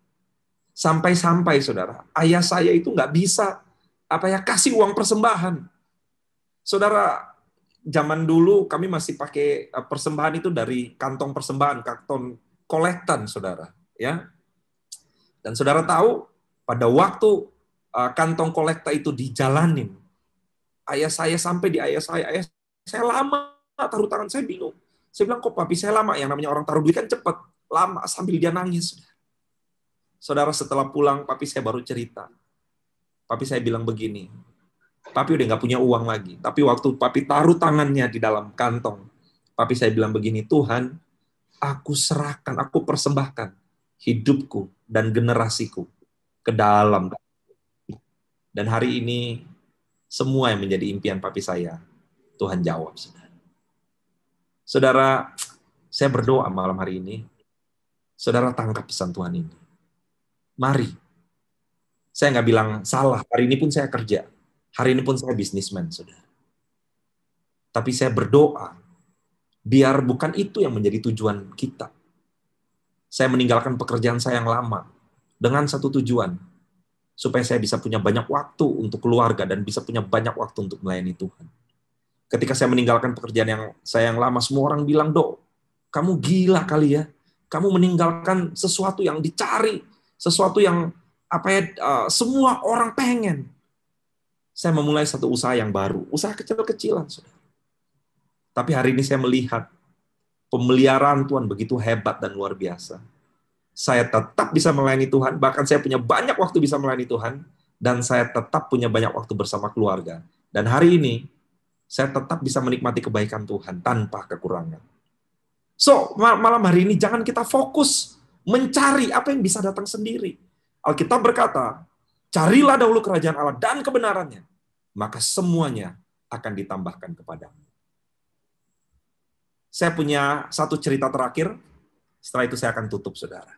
Sampai-sampai, saudara, ayah saya itu nggak bisa kasih uang persembahan. Saudara, zaman dulu kami masih pakai persembahan itu dari kantong persembahan, kantong kolektan, saudara. Ya. Dan saudara tahu, pada waktu kantong kolekta itu dijalanin, ayah saya lama taruh tangan, saya bingung. Saya bilang, kok papi saya lama? Yang namanya orang taruh duit kan cepat, lama sambil dia nangis. Saudara, setelah pulang, papi saya baru cerita. Papi saya bilang begini, papi udah nggak punya uang lagi. Tapi waktu papi taruh tangannya di dalam kantong, papi saya bilang begini, Tuhan, aku serahkan, aku persembahkan hidupku dan generasiku ke dalam. Dan hari ini, semua yang menjadi impian papi saya, Tuhan jawab. Saudara, saya berdoa malam hari ini, saudara tangkap pesan Tuhan ini. Mari. Saya nggak bilang salah, hari ini pun saya kerja. Hari ini pun saya bisnismen, saudara. Tapi saya berdoa, biar bukan itu yang menjadi tujuan kita. Saya meninggalkan pekerjaan saya yang lama, dengan satu tujuan, supaya saya bisa punya banyak waktu untuk keluarga, dan bisa punya banyak waktu untuk melayani Tuhan. Ketika saya meninggalkan pekerjaan yang saya yang lama, semua orang bilang, Dok, kamu gila kali ya. Kamu meninggalkan sesuatu yang dicari, sesuatu yang semua orang pengen. Saya memulai satu usaha yang baru, usaha kecil-kecilan, saudara. Tapi hari ini saya melihat pemeliharaan Tuhan begitu hebat dan luar biasa. saya tetap bisa melayani Tuhan, bahkan saya punya banyak waktu bisa melayani Tuhan, dan saya tetap punya banyak waktu bersama keluarga. Dan hari ini, saya tetap bisa menikmati kebaikan Tuhan tanpa kekurangan. So, malam hari ini jangan kita fokus mencari apa yang bisa datang sendiri. Alkitab berkata, carilah dahulu kerajaan Allah dan kebenarannya, maka semuanya akan ditambahkan kepadamu. Saya punya satu cerita terakhir, setelah itu saya akan tutup, saudara.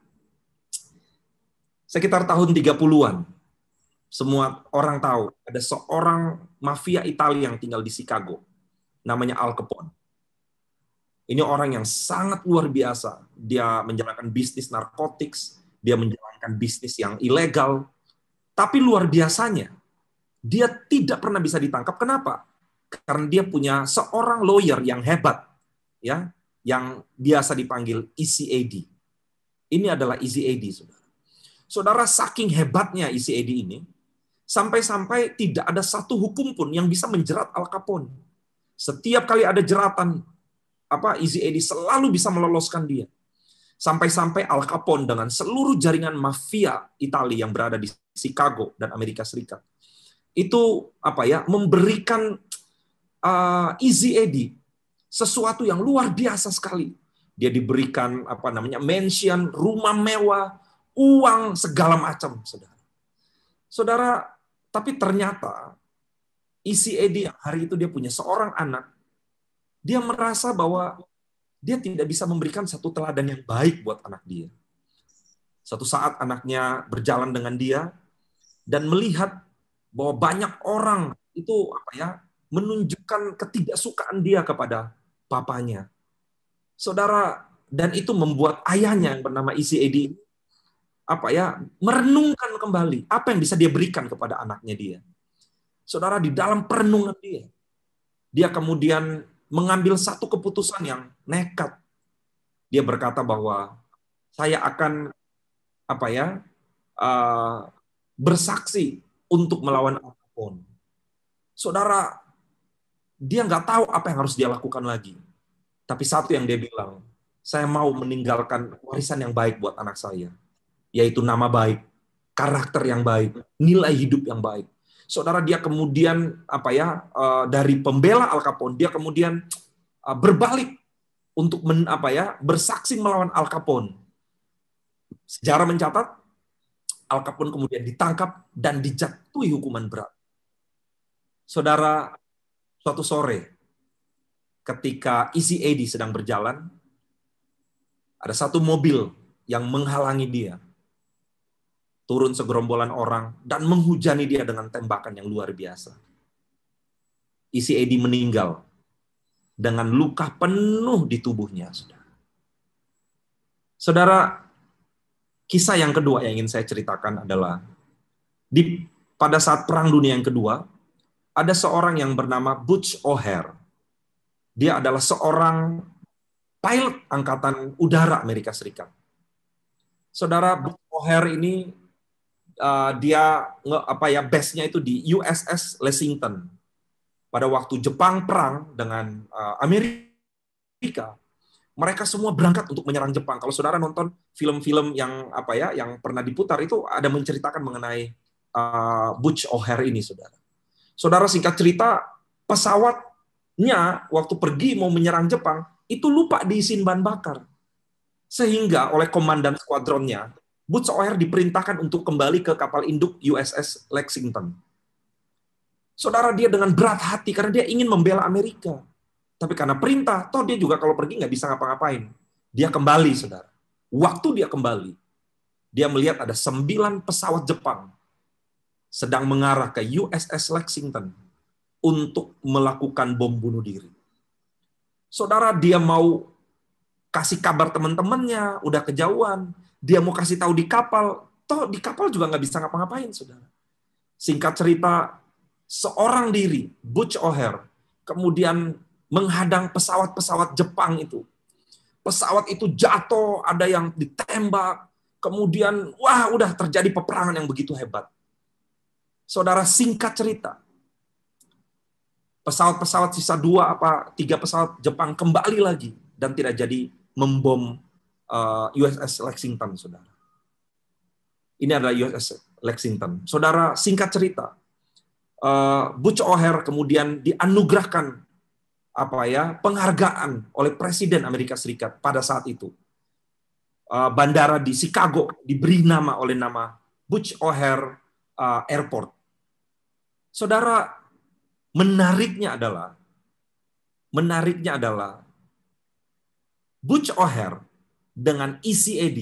Sekitar tahun 30-an, semua orang tahu, ada seorang mafia Italia yang tinggal di Chicago, namanya Al Capone. Ini orang yang sangat luar biasa. Dia menjalankan bisnis narkotik, dia menjalankan bisnis yang ilegal, tapi luar biasanya, dia tidak pernah bisa ditangkap. Kenapa? Karena dia punya seorang lawyer yang hebat, ya, yang biasa dipanggil Easy AD. Ini adalah Easy AD, saudara. Saudara, saking hebatnya Easy AD ini, sampai-sampai tidak ada satu hukum pun yang bisa menjerat Al Capone. Setiap kali ada jeratan, Easy AD selalu bisa meloloskan dia. Sampai-sampai Al Capone dengan seluruh jaringan mafia Italia yang berada di Chicago dan Amerika Serikat itu memberikan Easy AD sesuatu yang luar biasa sekali. Dia diberikan mansion, rumah mewah, uang segala macam, saudara. Saudara, tapi ternyata Easy AD hari itu dia punya seorang anak. Dia merasa bahwa dia tidak bisa memberikan satu teladan yang baik buat anak dia. Satu saat anaknya berjalan dengan dia dan melihat bahwa banyak orang itu menunjukkan ketidaksukaan dia kepada papanya. Saudara, dan itu membuat ayahnya yang bernama Easy AD merenungkan kembali apa yang bisa dia berikan kepada anaknya dia. Saudara, di dalam perenungan dia kemudian mengambil satu keputusan yang nekat. Dia berkata bahwa saya akan bersaksi untuk melawan Al Capone. Saudara, dia nggak tahu apa yang harus dia lakukan lagi. Tapi satu yang dia bilang, saya mau meninggalkan warisan yang baik buat anak saya, yaitu nama baik, karakter yang baik, nilai hidup yang baik. Saudara, dia kemudian dari pembela Al Capone, dia kemudian berbalik untuk bersaksi melawan Al Capone. Sejarah mencatat Al Capone kemudian ditangkap dan dijatuhi hukuman berat. Saudara, suatu sore ketika Easy AD sedang berjalan, ada satu mobil yang menghalangi dia. Turun segerombolan orang dan menghujani dia dengan tembakan yang luar biasa. Easy AD meninggal dengan luka penuh di tubuhnya. Saudara, kisah yang kedua yang ingin saya ceritakan adalah pada saat Perang Dunia yang kedua, ada seorang yang bernama Butch O'Hare. Dia adalah seorang pilot angkatan udara Amerika Serikat. Saudara, Butch O'Hare ini base-nya itu di USS Lexington. Pada waktu Jepang perang dengan Amerika, mereka semua berangkat untuk menyerang Jepang. Kalau saudara nonton film-film yang yang pernah diputar, itu ada menceritakan mengenai Butch O'Hare ini, saudara. Saudara, singkat cerita, pesawatnya waktu pergi mau menyerang Jepang itu lupa diisiin bahan bakar, sehingga oleh komandan skuadronnya Butch O'Hare diperintahkan untuk kembali ke kapal induk USS Lexington. Saudara, dia dengan berat hati karena dia ingin membela Amerika. Tapi karena perintah, toh dia juga kalau pergi nggak bisa ngapa-ngapain. Dia kembali, saudara. Waktu dia kembali, dia melihat ada 9 pesawat Jepang sedang mengarah ke USS Lexington untuk melakukan bom bunuh diri. Saudara, dia mau kasih kabar teman-temannya, udah kejauhan. Dia mau kasih tahu di kapal, toh di kapal juga nggak bisa ngapa-ngapain, saudara. Singkat cerita, seorang diri, Butch O'Hare, kemudian menghadang pesawat-pesawat Jepang itu. Pesawat itu jatuh, ada yang ditembak, kemudian, udah terjadi peperangan yang begitu hebat. Saudara, singkat cerita, pesawat-pesawat sisa 2-3 pesawat Jepang kembali lagi dan tidak jadi membom USS Lexington, saudara. Ini adalah USS Lexington. Saudara, singkat cerita, Butch O'Hare kemudian dianugerahkan penghargaan oleh Presiden Amerika Serikat pada saat itu. Bandara di Chicago diberi nama oleh nama Butch O'Hare Airport. Saudara, menariknya adalah Butch O'Hare dengan ECAD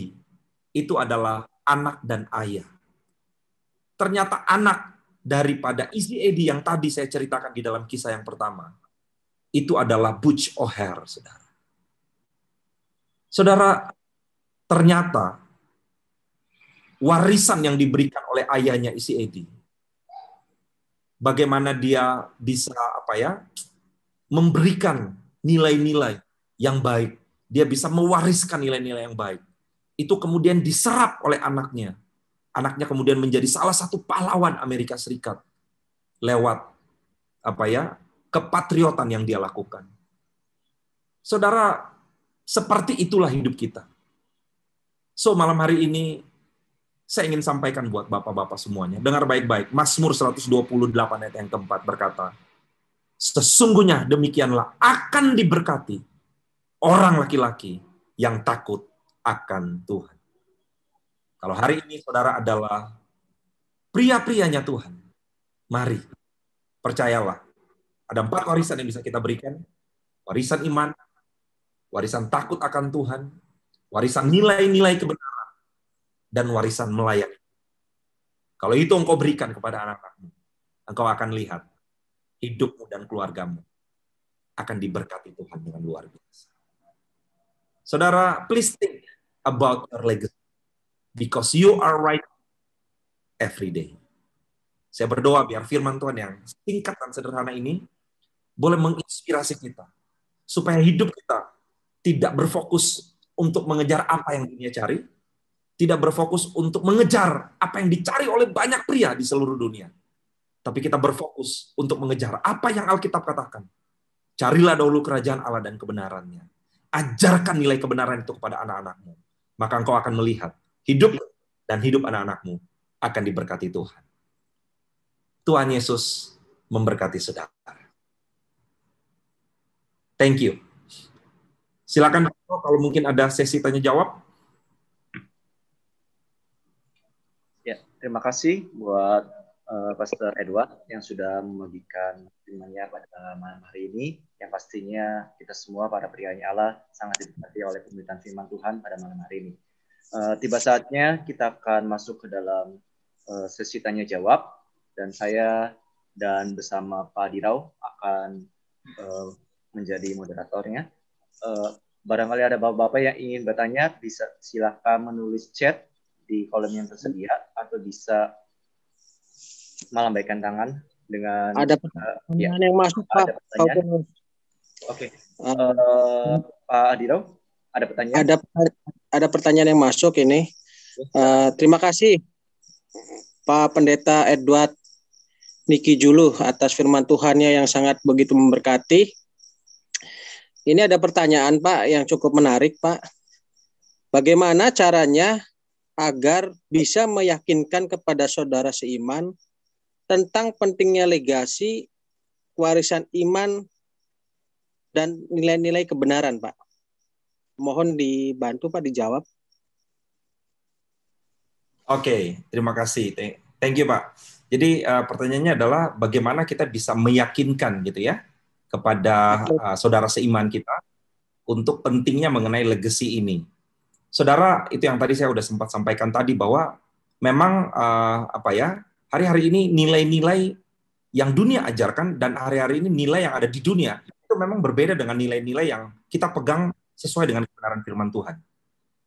itu adalah anak dan ayah. Ternyata anak daripada ECAD yang tadi saya ceritakan di dalam kisah yang pertama, itu adalah Butch O'Hare, saudara. Saudara, ternyata warisan yang diberikan oleh ayahnya ECAD, bagaimana dia bisa memberikan nilai-nilai yang baik, dia bisa mewariskan nilai-nilai yang baik. Itu kemudian diserap oleh anaknya. Anaknya kemudian menjadi salah satu pahlawan Amerika Serikat lewat kepatriotan yang dia lakukan. Saudara, seperti itulah hidup kita. So, malam hari ini saya ingin sampaikan buat bapak-bapak semuanya. Dengar baik-baik. Mazmur 128 ayat yang keempat berkata, sesungguhnya demikianlah akan diberkati orang laki-laki yang takut akan Tuhan. Kalau hari ini saudara adalah pria-prianya Tuhan, mari, percayalah. Ada 4 warisan yang bisa kita berikan. Warisan iman, warisan takut akan Tuhan, warisan nilai-nilai kebenaran, dan warisan melayani. Kalau itu engkau berikan kepada anak-anakmu, engkau akan lihat hidupmu dan keluargamu akan diberkati Tuhan dengan luar biasa. Saudara, please think about your legacy. Because you are right every day. Saya berdoa biar firman Tuhan yang singkat dan sederhana ini boleh menginspirasi kita. Supaya hidup kita tidak berfokus untuk mengejar apa yang dunia cari. Tidak berfokus untuk mengejar apa yang dicari oleh banyak pria di seluruh dunia. Tapi kita berfokus untuk mengejar apa yang Alkitab katakan. Carilah dahulu kerajaan Allah dan kebenarannya. Ajarkan nilai kebenaran itu kepada anak-anakmu. Maka engkau akan melihat hidup dan hidup anak-anakmu akan diberkati Tuhan. Tuhan Yesus memberkati saudara. Thank you. Silakan kalau mungkin ada sesi tanya jawab. Ya, terima kasih buat Pastor Edward yang sudah membagikan firman-Nya pada malam hari ini. Yang pastinya kita semua para prianya Allah sangat diberkati oleh pemberitaan firman Tuhan pada malam hari ini. Tiba saatnya kita akan masuk ke dalam sesi tanya jawab, dan saya dan bersama Pak Dirau akan menjadi moderatornya. Barangkali ada bapak-bapak yang ingin bertanya, bisa silakan menulis chat di kolom yang tersedia, atau bisa melambaikan tangan dengan ada pertanyaan yang masuk, Pak. Oke. Pak Dirau, ada pertanyaan? Ada pertanyaan yang masuk ini. Terima kasih Pak Pendeta Edward Niki Julu atas firman Tuhannya yang sangat begitu memberkati. Ini ada pertanyaan, Pak, yang cukup menarik, Pak. Bagaimana caranya agar bisa meyakinkan kepada saudara seiman tentang pentingnya legasi, warisan iman, dan nilai-nilai kebenaran, Pak? Mohon dibantu, Pak, dijawab. Oke, terima kasih. Thank you, Pak. Jadi pertanyaannya adalah bagaimana kita bisa meyakinkan gitu ya kepada saudara seiman kita untuk pentingnya mengenai legacy ini. Saudara, itu yang tadi saya sudah sempat sampaikan tadi bahwa memang hari-hari ini nilai-nilai yang dunia ajarkan dan hari-hari ini nilai yang ada di dunia itu memang berbeda dengan nilai-nilai yang kita pegang sesuai dengan kebenaran firman Tuhan.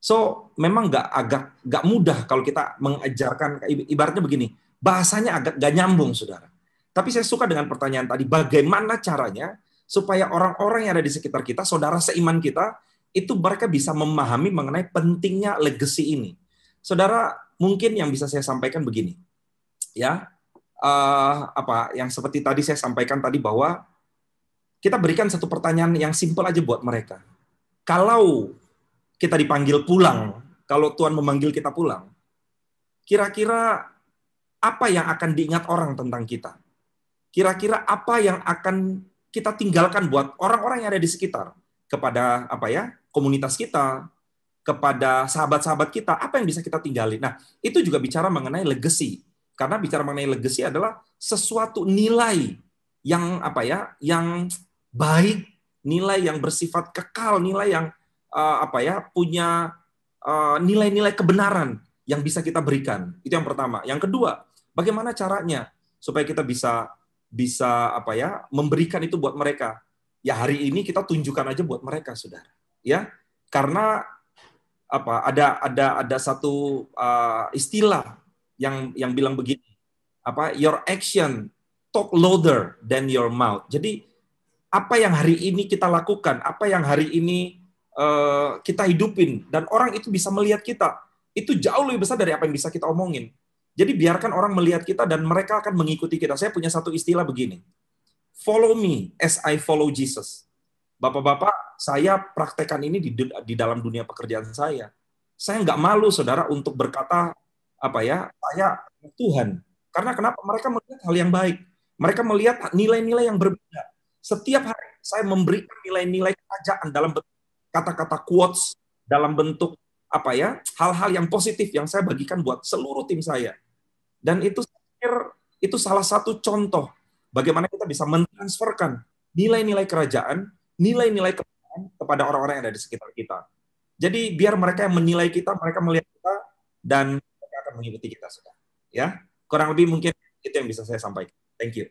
So, memang nggak mudah kalau kita mengajarkan, ibaratnya begini, bahasanya agak nggak nyambung, saudara. Tapi saya suka dengan pertanyaan tadi, bagaimana caranya supaya orang-orang yang ada di sekitar kita, saudara seiman kita, itu mereka bisa memahami mengenai pentingnya legacy ini. Saudara, mungkin yang bisa saya sampaikan begini, ya, yang seperti tadi saya sampaikan tadi bahwa kita berikan satu pertanyaan yang simpel aja buat mereka. Kalau kita dipanggil pulang, kalau Tuhan memanggil kita pulang, kira-kira apa yang akan diingat orang tentang kita? Kira-kira apa yang akan kita tinggalkan buat orang-orang yang ada di sekitar, kepada komunitas kita, kepada sahabat-sahabat kita, apa yang bisa kita tinggalin? Nah, itu juga bicara mengenai legacy. Karena bicara mengenai legacy adalah sesuatu nilai yang yang baik, nilai yang bersifat kekal, nilai yang punya nilai-nilai kebenaran yang bisa kita berikan. Itu yang pertama. Yang kedua, bagaimana caranya supaya kita bisa memberikan itu buat mereka? Ya, hari ini kita tunjukkan aja buat mereka, saudara. Ya, karena ada satu istilah yang bilang begini, your action talk louder than your mouth. Jadi apa yang hari ini kita lakukan, apa yang hari ini kita hidupin, dan orang itu bisa melihat kita, itu jauh lebih besar dari apa yang bisa kita omongin. Jadi biarkan orang melihat kita dan mereka akan mengikuti kita. Saya punya satu istilah begini, follow me as I follow Jesus. Bapak-bapak, saya praktekkan ini di dalam dunia pekerjaan saya. Saya nggak malu, saudara, untuk berkata saya Tuhan. Karena kenapa? Mereka melihat hal yang baik. Mereka melihat nilai-nilai yang berbeda. Setiap hari saya memberikan nilai-nilai kerajaan dalam bentuk kata-kata quotes, dalam bentuk hal-hal yang positif yang saya bagikan buat seluruh tim saya. Dan itu saya pikir itu salah satu contoh bagaimana kita bisa mentransferkan nilai-nilai kerajaan, nilai-nilai kebenaran kepada orang-orang yang ada di sekitar kita. Jadi biar mereka yang menilai kita, mereka melihat kita, dan mereka akan mengikuti kita, saudara. Ya, kurang lebih mungkin itu yang bisa saya sampaikan. Thank you.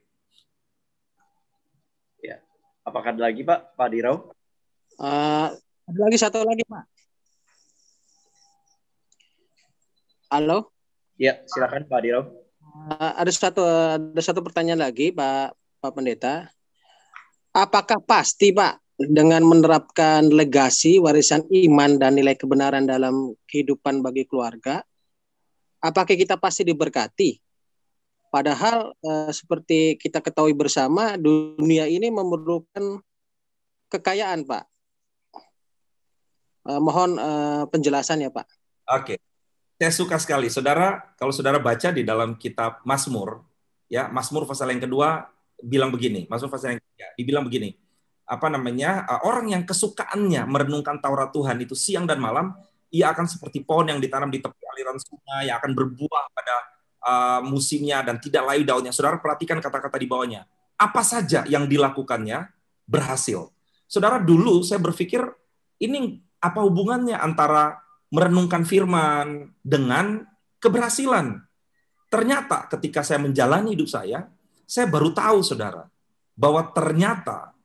Ya, apakah ada lagi, Pak Dirau? Ada lagi satu lagi, Pak. Halo? Ya, silakan Pak Dirau. Ada satu pertanyaan lagi, Pak Pendeta. Apakah pasti, Pak, dengan menerapkan legasi, warisan iman, dan nilai kebenaran dalam kehidupan bagi keluarga, apakah kita pasti diberkati? Padahal seperti kita ketahui bersama, dunia ini memerlukan kekayaan, Pak. Mohon penjelasannya, Pak. Oke. Saya suka sekali, saudara. Kalau saudara baca di dalam kitab Mazmur, ya, Mazmur pasal yang kedua bilang begini. Mazmur pasal yang ketiga dibilang begini. Orang yang kesukaannya merenungkan Taurat Tuhan itu siang dan malam, ia akan seperti pohon yang ditanam di tepi aliran sungai, yang akan berbuah pada musimnya dan tidak layu daunnya. Saudara perhatikan kata-kata di bawahnya. Apa saja yang dilakukannya berhasil. Saudara, dulu saya berpikir ini apa hubungannya antara merenungkan firman dengan keberhasilan. Ternyata ketika saya menjalani hidup saya baru tahu, saudara, bahwa ternyata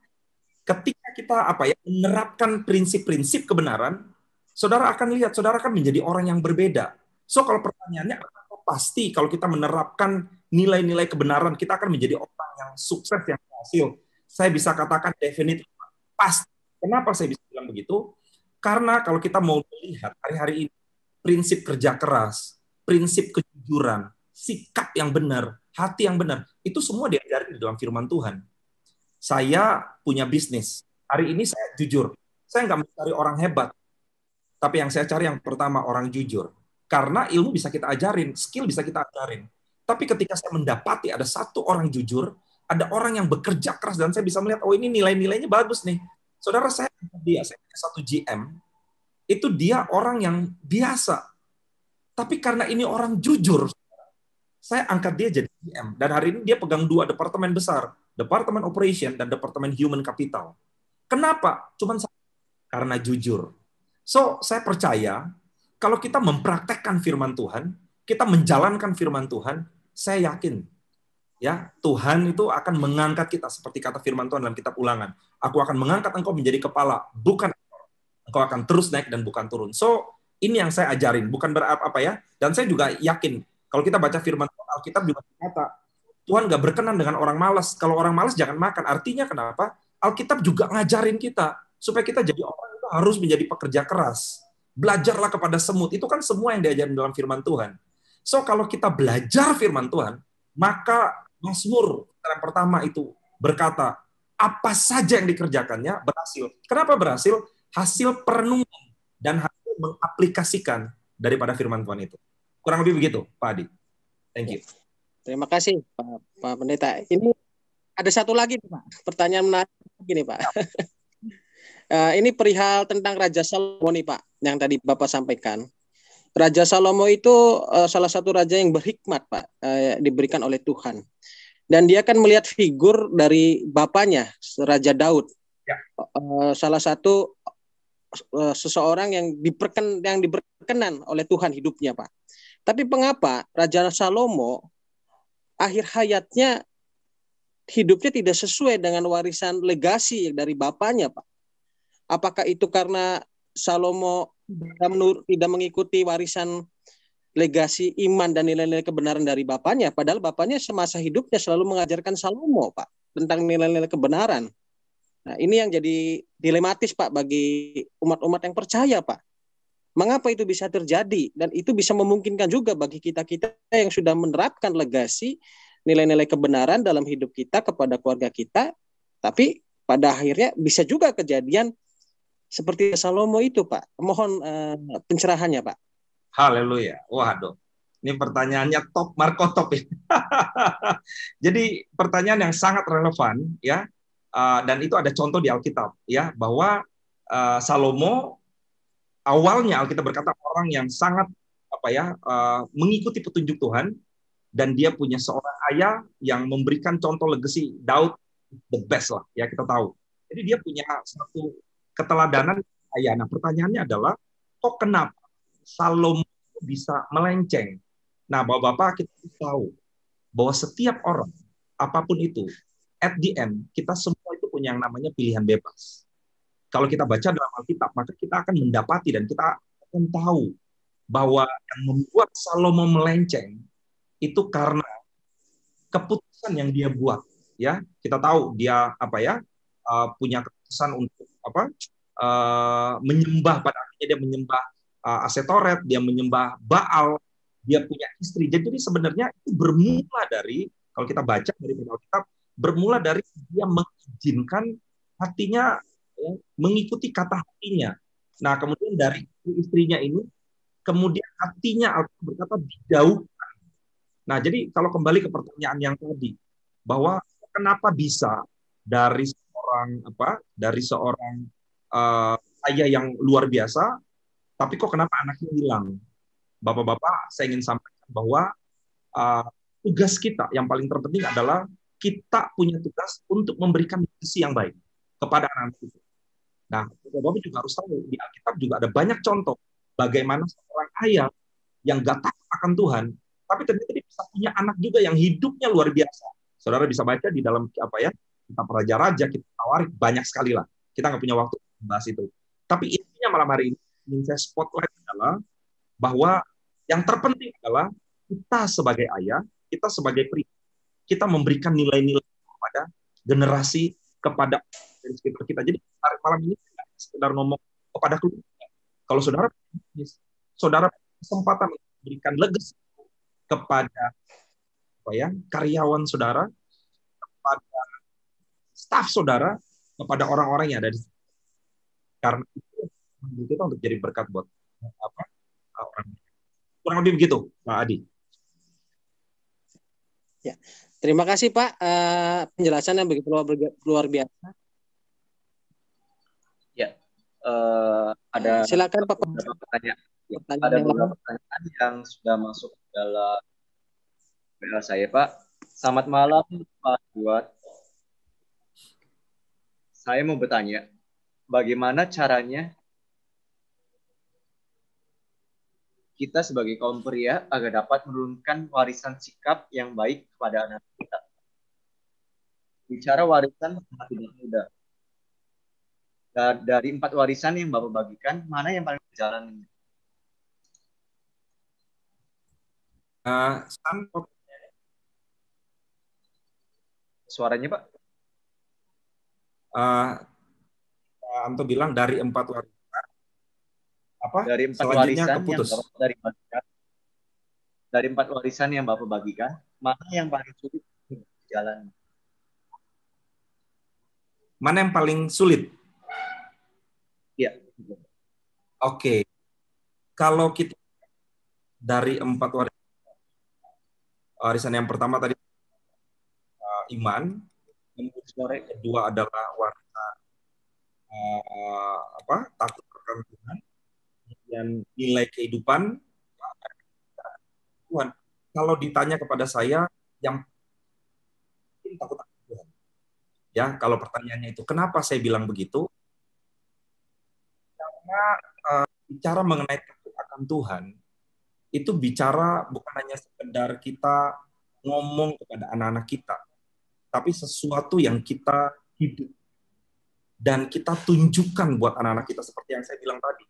ketika kita menerapkan prinsip-prinsip kebenaran, saudara akan lihat, saudara akan menjadi orang yang berbeda. So kalau pertanyaannya, pasti kalau kita menerapkan nilai-nilai kebenaran, kita akan menjadi orang yang sukses, yang berhasil. Saya bisa katakan definitif pasti. Kenapa saya bisa bilang begitu? Karena kalau kita mau melihat hari-hari ini, prinsip kerja keras, prinsip kejujuran, sikap yang benar, hati yang benar, itu semua diajari di dalam firman Tuhan. Saya punya bisnis. Hari ini saya jujur. Saya nggak mencari orang hebat. Tapi yang saya cari yang pertama, orang jujur. Karena ilmu bisa kita ajarin, skill bisa kita ajarin. Tapi ketika saya mendapati ada satu orang jujur, ada orang yang bekerja keras, dan saya bisa melihat, oh ini nilai-nilainya bagus nih. Saudara, saya punya satu GM, itu dia orang yang biasa. Tapi karena ini orang jujur, saya angkat dia jadi GM. Dan hari ini dia pegang 2 departemen besar, Departemen Operation dan Departemen Human Capital. Kenapa? Cuman karena jujur. So, saya percaya, kalau kita mempraktekkan firman Tuhan, kita menjalankan firman Tuhan, saya yakin, ya, Tuhan itu akan mengangkat kita seperti kata firman Tuhan dalam kitab Ulangan. Aku akan mengangkat engkau menjadi kepala, bukan engkau akan terus naik dan bukan turun. So, ini yang saya ajarin, bukan berapa ya. Dan saya juga yakin, kalau kita baca firman Tuhan, Alkitab juga berkata, Tuhan nggak berkenan dengan orang malas. Kalau orang malas jangan makan. Artinya kenapa? Alkitab juga ngajarin kita supaya kita jadi orang itu harus menjadi pekerja keras. Belajarlah kepada semut. Itu kan semua yang diajarin dalam firman Tuhan. So, kalau kita belajar firman Tuhan, maka Mazmur yang pertama itu berkata, apa saja yang dikerjakannya berhasil. Kenapa berhasil? Hasil perenungan dan hasil mengaplikasikan daripada firman Tuhan itu. Kurang lebih begitu, Pak Adi. Thank you. Terima kasih, Pak Pendeta. Ini ada satu lagi, Pak. Pertanyaan menarik begini, Pak. Ini perihal tentang Raja Salomo nih, Pak, yang tadi Bapak sampaikan. Raja Salomo itu salah satu raja yang berhikmat, Pak, diberikan oleh Tuhan. Dan dia kan melihat figur dari bapaknya, Raja Daud. Ya. Salah satu seseorang yang diberkenan oleh Tuhan hidupnya, Pak. Tapi mengapa Raja Salomo akhir hayatnya hidupnya tidak sesuai dengan warisan legasi dari bapaknya, Pak? Apakah itu karena Salomo tidak mengikuti warisan legasi iman dan nilai-nilai kebenaran dari bapaknya, padahal bapaknya semasa hidupnya selalu mengajarkan Salomo, Pak, tentang nilai-nilai kebenaran. Nah, ini yang jadi dilematis, Pak, bagi umat-umat yang percaya, Pak. Mengapa itu bisa terjadi? Dan itu bisa memungkinkan juga bagi kita-kita yang sudah menerapkan legasi nilai-nilai kebenaran dalam hidup kita kepada keluarga kita, tapi pada akhirnya bisa juga kejadian seperti Salomo itu, Pak. Mohon pencerahannya, Pak. Haleluya. Waduh. Ini pertanyaannya top, Marco top ya. Jadi pertanyaan yang sangat relevan ya. Dan itu ada contoh di Alkitab ya, bahwa Salomo awalnya Alkitab berkata orang yang sangat mengikuti petunjuk Tuhan, dan dia punya seorang ayah yang memberikan contoh legacy. Daud the best lah ya, kita tahu. Jadi dia punya satu keteladanan ayah. Nah, pertanyaannya adalah kok kenapa Salomo bisa melenceng? Nah, Bapak-bapak, kita tahu bahwa setiap orang apapun itu, at the end kita semua itu punya yang namanya pilihan bebas. Kalau kita baca dalam Alkitab, maka kita akan mendapati dan kita akan tahu bahwa yang membuat Salomo melenceng itu karena keputusan yang dia buat. Ya, kita tahu dia punya keputusan untuk menyembah, pada akhirnya dia menyembah Asetoret, dia menyembah Baal, dia punya istri. Jadi sebenarnya itu bermula dari, kalau kita baca dari Alkitab, bermula dari dia mengizinkan hatinya mengikuti kata hatinya. Nah, kemudian dari istrinya ini, kemudian hatinya Alkitab berkata didauhkan. Nah, jadi kalau kembali ke pertanyaan yang tadi, bahwa kenapa bisa dari seorang ayah yang luar biasa, tapi kok kenapa anaknya hilang? Bapak-bapak, saya ingin sampaikan bahwa tugas kita yang paling terpenting adalah kita punya tugas untuk memberikan misi yang baik kepada anak kita. Nah, Bapak juga harus tahu, di Alkitab juga ada banyak contoh bagaimana seorang ayah yang gak takut akan Tuhan, tapi ternyata dia bisa punya anak juga yang hidupnya luar biasa. Saudara bisa baca di dalam kitab Raja-Raja, kitab Tawarik, banyak sekali lah. Kita nggak punya waktu membahas itu. Tapi intinya malam hari ini, ingin saya spotlight adalah bahwa yang terpenting adalah kita sebagai ayah, kita sebagai pria, kita memberikan nilai-nilai kepada generasi, kepada sekitar kita. Jadi malam ini tidak sekedar ngomong kepada keluarga. Kalau saudara kesempatan memberikan legacy kepada karyawan saudara, kepada staf saudara, kepada orang-orang yang ada di sini. Karena itu kita untuk jadi berkat buat orang. Kurang lebih begitu, Pak Adi. Ya, terima kasih Pak, penjelasannya begitu luar biasa. Ya, ada silakan Pak. Pertanyaan. Ada beberapa pertanyaan yang sudah masuk dalam email saya, Pak. Selamat malam, Pak Duat. Saya mau bertanya, bagaimana caranya kita sebagai kaum pria agar dapat menurunkan warisan sikap yang baik kepada anak kita? Bicara warisan sangat tidak mudah. Dari 4 warisan yang Bapak bagikan, mana yang paling berjalan? Suaranya, Pak? Anto bilang dari 4 warisan. Dari 4 warisan keputus. Yang Bapak bagikan, dari 4 warisan yang Bapak bagikan, mana yang paling sulit berjalan? Mana yang paling sulit? Iya. Oke. Kalau kita dari 4 warisan yang pertama tadi iman, kemudian kedua adalah warisan takut akan Tuhan, kemudian nilai kehidupan Tuhan. Kalau ditanya kepada saya, yang takut akan Tuhan. Ya, kalau pertanyaannya itu kenapa saya bilang begitu? Karena bicara mengenai takut akan Tuhan itu bicara bukan hanya sekedar kita ngomong kepada anak-anak kita, tapi sesuatu yang kita hidup dan kita tunjukkan buat anak-anak kita seperti yang saya bilang tadi.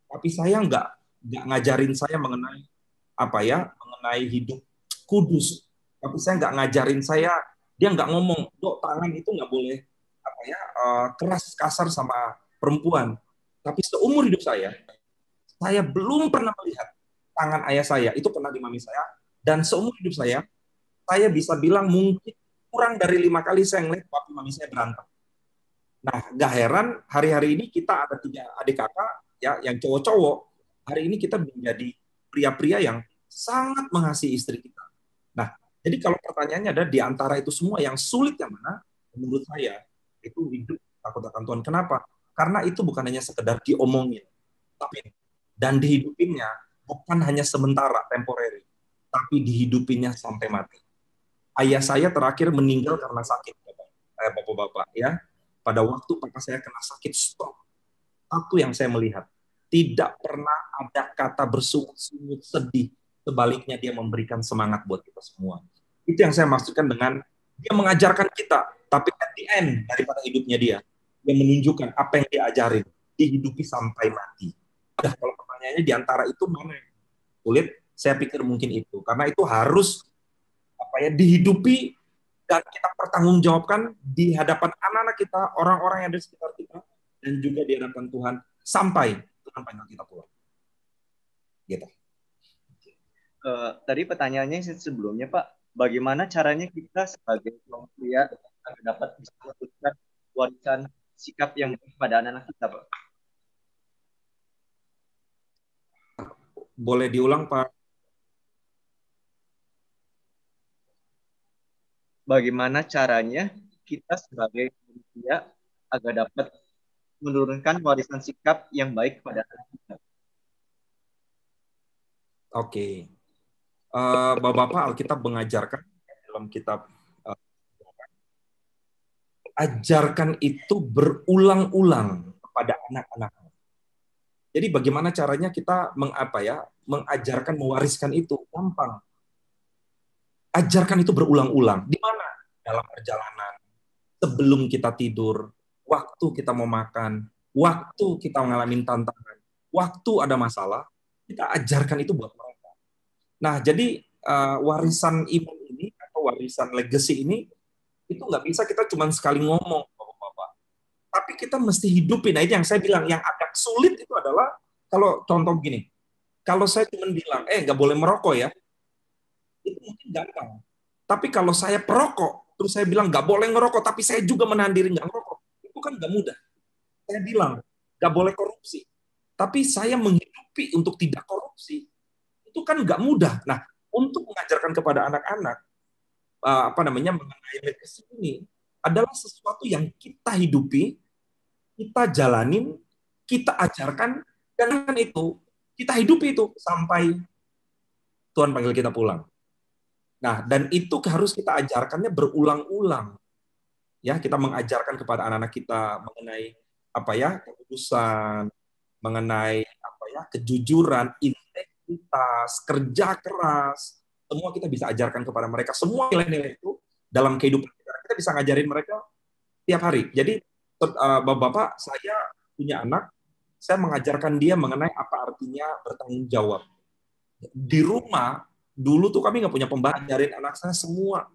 Tapi saya nggak ngajarin saya mengenai mengenai hidup kudus. Tapi saya nggak ngajarin saya, dia nggak ngomong, dok tangan itu nggak boleh keras kasar sama perempuan. Tapi seumur hidup saya belum pernah melihat tangan ayah saya itu pernah di mami saya, dan seumur hidup saya bisa bilang mungkin kurang dari 5 kali saya ngeliat papi mami saya berantem. Nah, gak heran hari-hari ini kita ada 3 adik kakak ya yang cowok-cowok. Hari ini kita menjadi pria-pria yang sangat mengasihi istri kita. Nah, jadi kalau pertanyaannya ada di antara itu semua yang sulit yang mana? Menurut saya itu hidup takut akan Tuhan. Kenapa? Karena itu bukan hanya sekedar diomongin, tapi dan dihidupinnya bukan hanya sementara, temporary, tapi dihidupinnya sampai mati. Ayah saya terakhir meninggal karena sakit, bapak-bapak ya. Pada waktu papa saya kena sakit stroke, satu yang saya melihat, tidak pernah ada kata bersungut-sungut sedih. Sebaliknya dia memberikan semangat buat kita semua. Itu yang saya maksudkan dengan dia mengajarkan kita, tapi at the end daripada hidupnya dia menunjukkan apa yang dia ajarin, dihidupi sampai mati. Nah, kalau pertanyaannya di antara itu mana yang sulit? Saya pikir mungkin itu, karena itu harus dihidupi dan kita pertanggungjawabkan di hadapan anak-anak kita, orang-orang yang ada di sekitar kita, dan juga di hadapan Tuhan sampai Tuhan panggil kita pulang. Gitu. Tadi pertanyaannya sebelumnya Pak, bagaimana caranya kita sebagai pria agar dapat bisa melakukan warisan sikap yang baik pada anak-anak kita, Pak? Boleh diulang, Pak? Bagaimana caranya kita sebagai manusia agar dapat menurunkan warisan sikap yang baik pada anak kita? Oke. Bapak-bapak, Alkitab mengajarkan dalam kitab ajarkan itu berulang-ulang kepada anak-anak. Jadi bagaimana caranya kita mengajarkan, mewariskan itu? Gampang. Ajarkan itu berulang-ulang. Di mana? Dalam perjalanan, sebelum kita tidur, waktu kita mau makan, waktu kita mengalami tantangan, waktu ada masalah, kita ajarkan itu buat mereka. Nah, jadi warisan iman ini atau warisan legacy ini itu nggak bisa kita cuma sekali ngomong, Bapak-bapak. Tapi kita mesti hidupin. Nah, ini yang saya bilang, yang agak sulit itu adalah kalau contoh begini, kalau saya cuma bilang, nggak boleh merokok ya, itu mungkin gampang. Tapi kalau saya perokok, terus saya bilang nggak boleh ngerokok, tapi saya juga menahan diri nggak ngerokok, itu kan nggak mudah. Saya bilang nggak boleh korupsi, tapi saya menghidupi untuk tidak korupsi, itu kan nggak mudah. Nah, untuk mengajarkan kepada anak-anak mengenai legacy ini adalah sesuatu yang kita hidupi, kita jalanin, kita ajarkan, dan itu kita hidupi itu sampai Tuhan panggil kita pulang. Nah, dan itu harus kita ajarkannya berulang-ulang. Ya, kita mengajarkan kepada anak-anak kita mengenai kekudusan, mengenai kejujuran, integritas, kerja keras. Semua kita bisa ajarkan kepada mereka. Semua nilai-nilai itu dalam kehidupan kita. Kita bisa ngajarin mereka tiap hari. Jadi, Bapak-bapak, saya punya anak, saya mengajarkan dia mengenai apa artinya bertanggung jawab. Di rumah, dulu tuh kami nggak punya pembantu, ngajarin anak saya semua.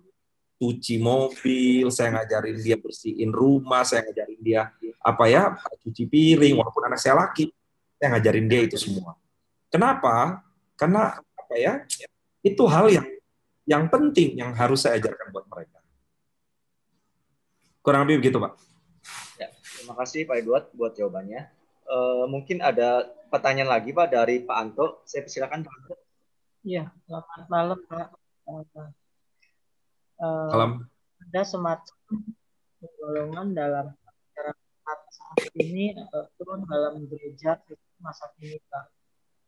Cuci mobil, saya ngajarin dia bersihin rumah, saya ngajarin dia cuci piring, walaupun anak saya laki, saya ngajarin dia itu semua. Kenapa? Karena itu hal yang penting yang harus saya ajarkan buat mereka. Kurang lebih begitu, Pak. Ya, terima kasih Pak Edward buat jawabannya. Mungkin ada pertanyaan lagi Pak dari Pak Anto. Saya persilakan Pak Anto. Ya, selamat malam, Pak. Malam. Ada semacam golongan dalam masyarakat saat ini ataupun dalam gereja masa kini, Pak,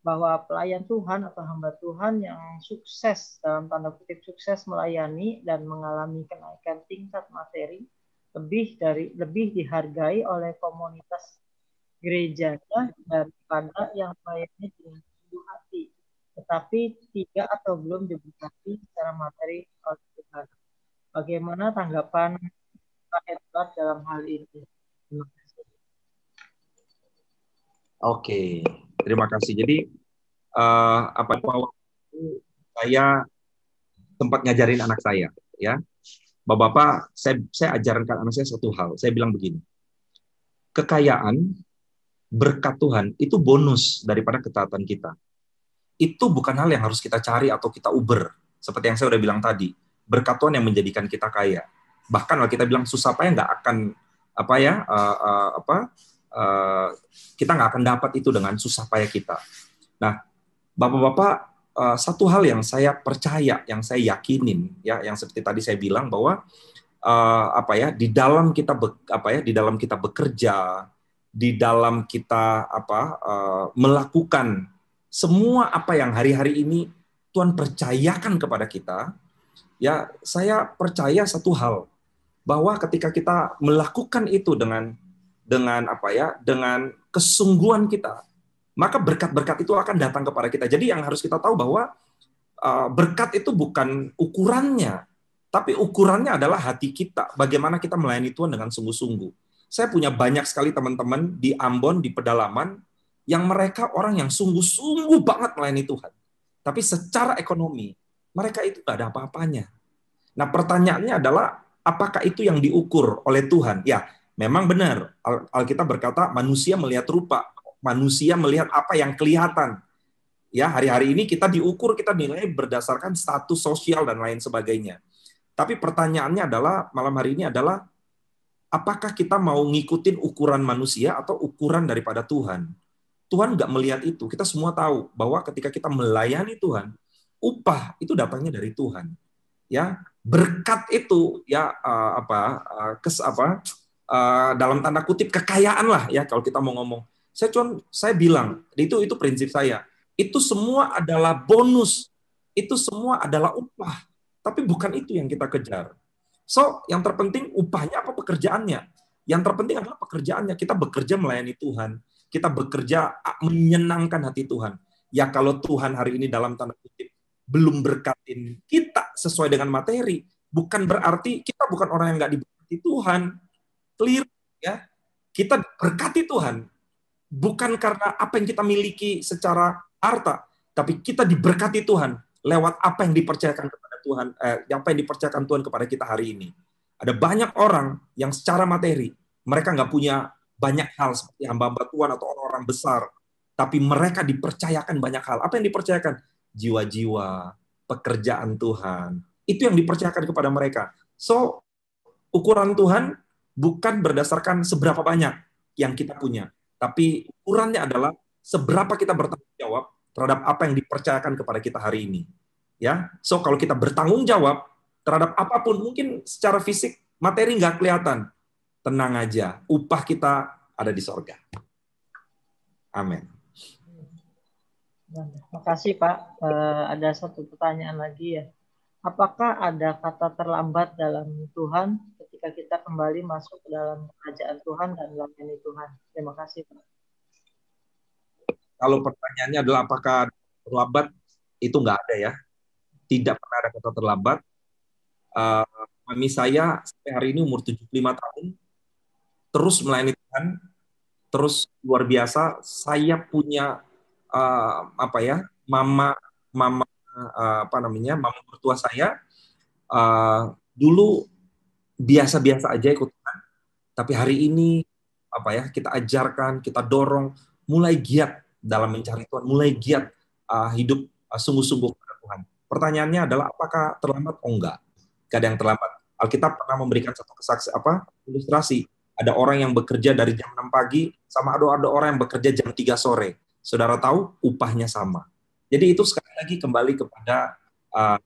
bahwa pelayan Tuhan atau hamba Tuhan yang sukses, dalam tanda kutip sukses melayani dan mengalami kenaikan tingkat materi lebih dihargai oleh komunitas gerejanya daripada yang melayani dengan sungguh hati, tetapi tidak atau belum diberkati secara materi oleh Tuhan. Bagaimana tanggapan Pak Edward dalam hal ini? Terima kasih. Oke, terima kasih. Jadi saya sempat ngajarin anak saya, ya, Bapak-bapak, saya ajarkan anak saya satu hal. Saya bilang begini, kekayaan, berkat Tuhan itu bonus daripada ketaatan kita. Itu bukan hal yang harus kita cari atau kita uber. Seperti yang saya udah bilang tadi, berkat Tuhan yang menjadikan kita kaya. Bahkan kalau kita bilang susah payah nggak akan kita nggak akan dapat itu dengan susah payah kita. Nah, Bapak-bapak, satu hal yang saya percaya, yang saya yakinin, ya, yang seperti tadi saya bilang bahwa di dalam kita bekerja, di dalam kita melakukan semua apa yang hari-hari ini Tuhan percayakan kepada kita, ya, saya percaya satu hal, bahwa ketika kita melakukan itu dengan kesungguhan kita, maka berkat-berkat itu akan datang kepada kita. Jadi yang harus kita tahu bahwa berkat itu bukan ukurannya, tapi ukurannya adalah hati kita, bagaimana kita melayani Tuhan dengan sungguh-sungguh. Saya punya banyak sekali teman-teman di Ambon, di pedalaman, yang mereka orang yang sungguh-sungguh banget melayani Tuhan. Tapi secara ekonomi, mereka itu tidak ada apa-apanya. Nah, pertanyaannya adalah, apakah itu yang diukur oleh Tuhan? Ya, memang benar. Alkitab berkata, manusia melihat rupa, manusia melihat apa yang kelihatan. Ya, hari-hari ini kita diukur, kita nilai berdasarkan status sosial dan lain sebagainya. Tapi pertanyaannya adalah, malam hari ini adalah, apakah kita mau ngikutin ukuran manusia atau ukuran daripada Tuhan? Tuhan nggak melihat itu. Kita semua tahu bahwa ketika kita melayani Tuhan, upah itu datangnya dari Tuhan. Ya, berkat itu ya dalam tanda kutip kekayaan lah ya kalau kita mau ngomong. Saya bilang, itu prinsip saya. Itu semua adalah bonus. Itu semua adalah upah. Tapi bukan itu yang kita kejar. So, yang terpenting upahnya apa pekerjaannya? Yang terpenting adalah pekerjaannya. Kita bekerja melayani Tuhan. Kita bekerja menyenangkan hati Tuhan. Ya kalau Tuhan hari ini dalam tanda kutip belum berkatin kita sesuai dengan materi, bukan berarti kita bukan orang yang nggak diberkati Tuhan. Clear ya. Kita berkati Tuhan. Bukan karena apa yang kita miliki secara harta, tapi kita diberkati Tuhan lewat apa yang dipercayakan kepada Tuhan, apa yang dipercayakan Tuhan kepada kita hari ini. Ada banyak orang yang secara materi mereka nggak punya banyak hal seperti hamba-hamba Tuhan atau orang-orang besar, tapi mereka dipercayakan banyak hal. Apa yang dipercayakan? Jiwa-jiwa, pekerjaan Tuhan. Itu yang dipercayakan kepada mereka. So, ukuran Tuhan bukan berdasarkan seberapa banyak yang kita punya, tapi ukurannya adalah seberapa kita bertanggung jawab terhadap apa yang dipercayakan kepada kita hari ini. Ya, so kalau kita bertanggung jawab terhadap apapun, mungkin secara fisik materi nggak kelihatan, tenang aja, upah kita ada di sorga. Amin. Terima kasih Pak. Ada satu pertanyaan lagi ya. Apakah ada kata terlambat dalam Tuhan ketika kita kembali masuk ke dalam kerajaan Tuhan dan melayani Tuhan? Terima kasih Pak. Kalau pertanyaannya adalah apakah terlambat, itu nggak ada ya. Tidak pernah ada kata terlambat. Mami saya sampai hari ini umur 75 tahun, terus melayani Tuhan, terus luar biasa. Saya punya mama mertua saya dulu biasa-biasa aja ikut Tuhan, tapi hari ini kita ajarkan, kita dorong, mulai giat dalam mencari Tuhan, mulai giat hidup sungguh-sungguh kepada Tuhan. Pertanyaannya adalah apakah terlambat? Oh enggak, gak ada yang terlambat. Alkitab pernah memberikan satu ilustrasi. Ada orang yang bekerja dari jam 6 pagi sama ada orang yang bekerja jam 3 sore. Saudara tahu upahnya sama. Jadi itu sekali lagi kembali kepada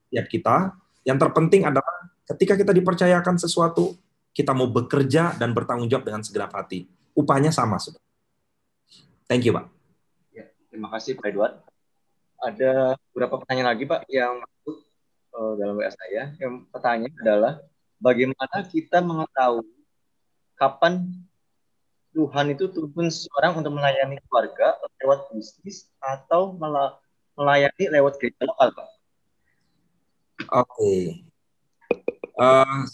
tiap kita. Yang terpenting adalah ketika kita dipercayakan sesuatu, kita mau bekerja dan bertanggung jawab dengan segenap hati. Upahnya sama, Saudara. Thank you, Pak. Ya, terima kasih Pak Edward. Ada beberapa pertanyaan lagi Pak yang masuk dalam WA saya. Yang pertanyaan adalah bagaimana kita mengetahui kapan Tuhan itu turun seorang untuk melayani keluarga lewat bisnis atau melayani lewat gereja lokal, Pak? Oke.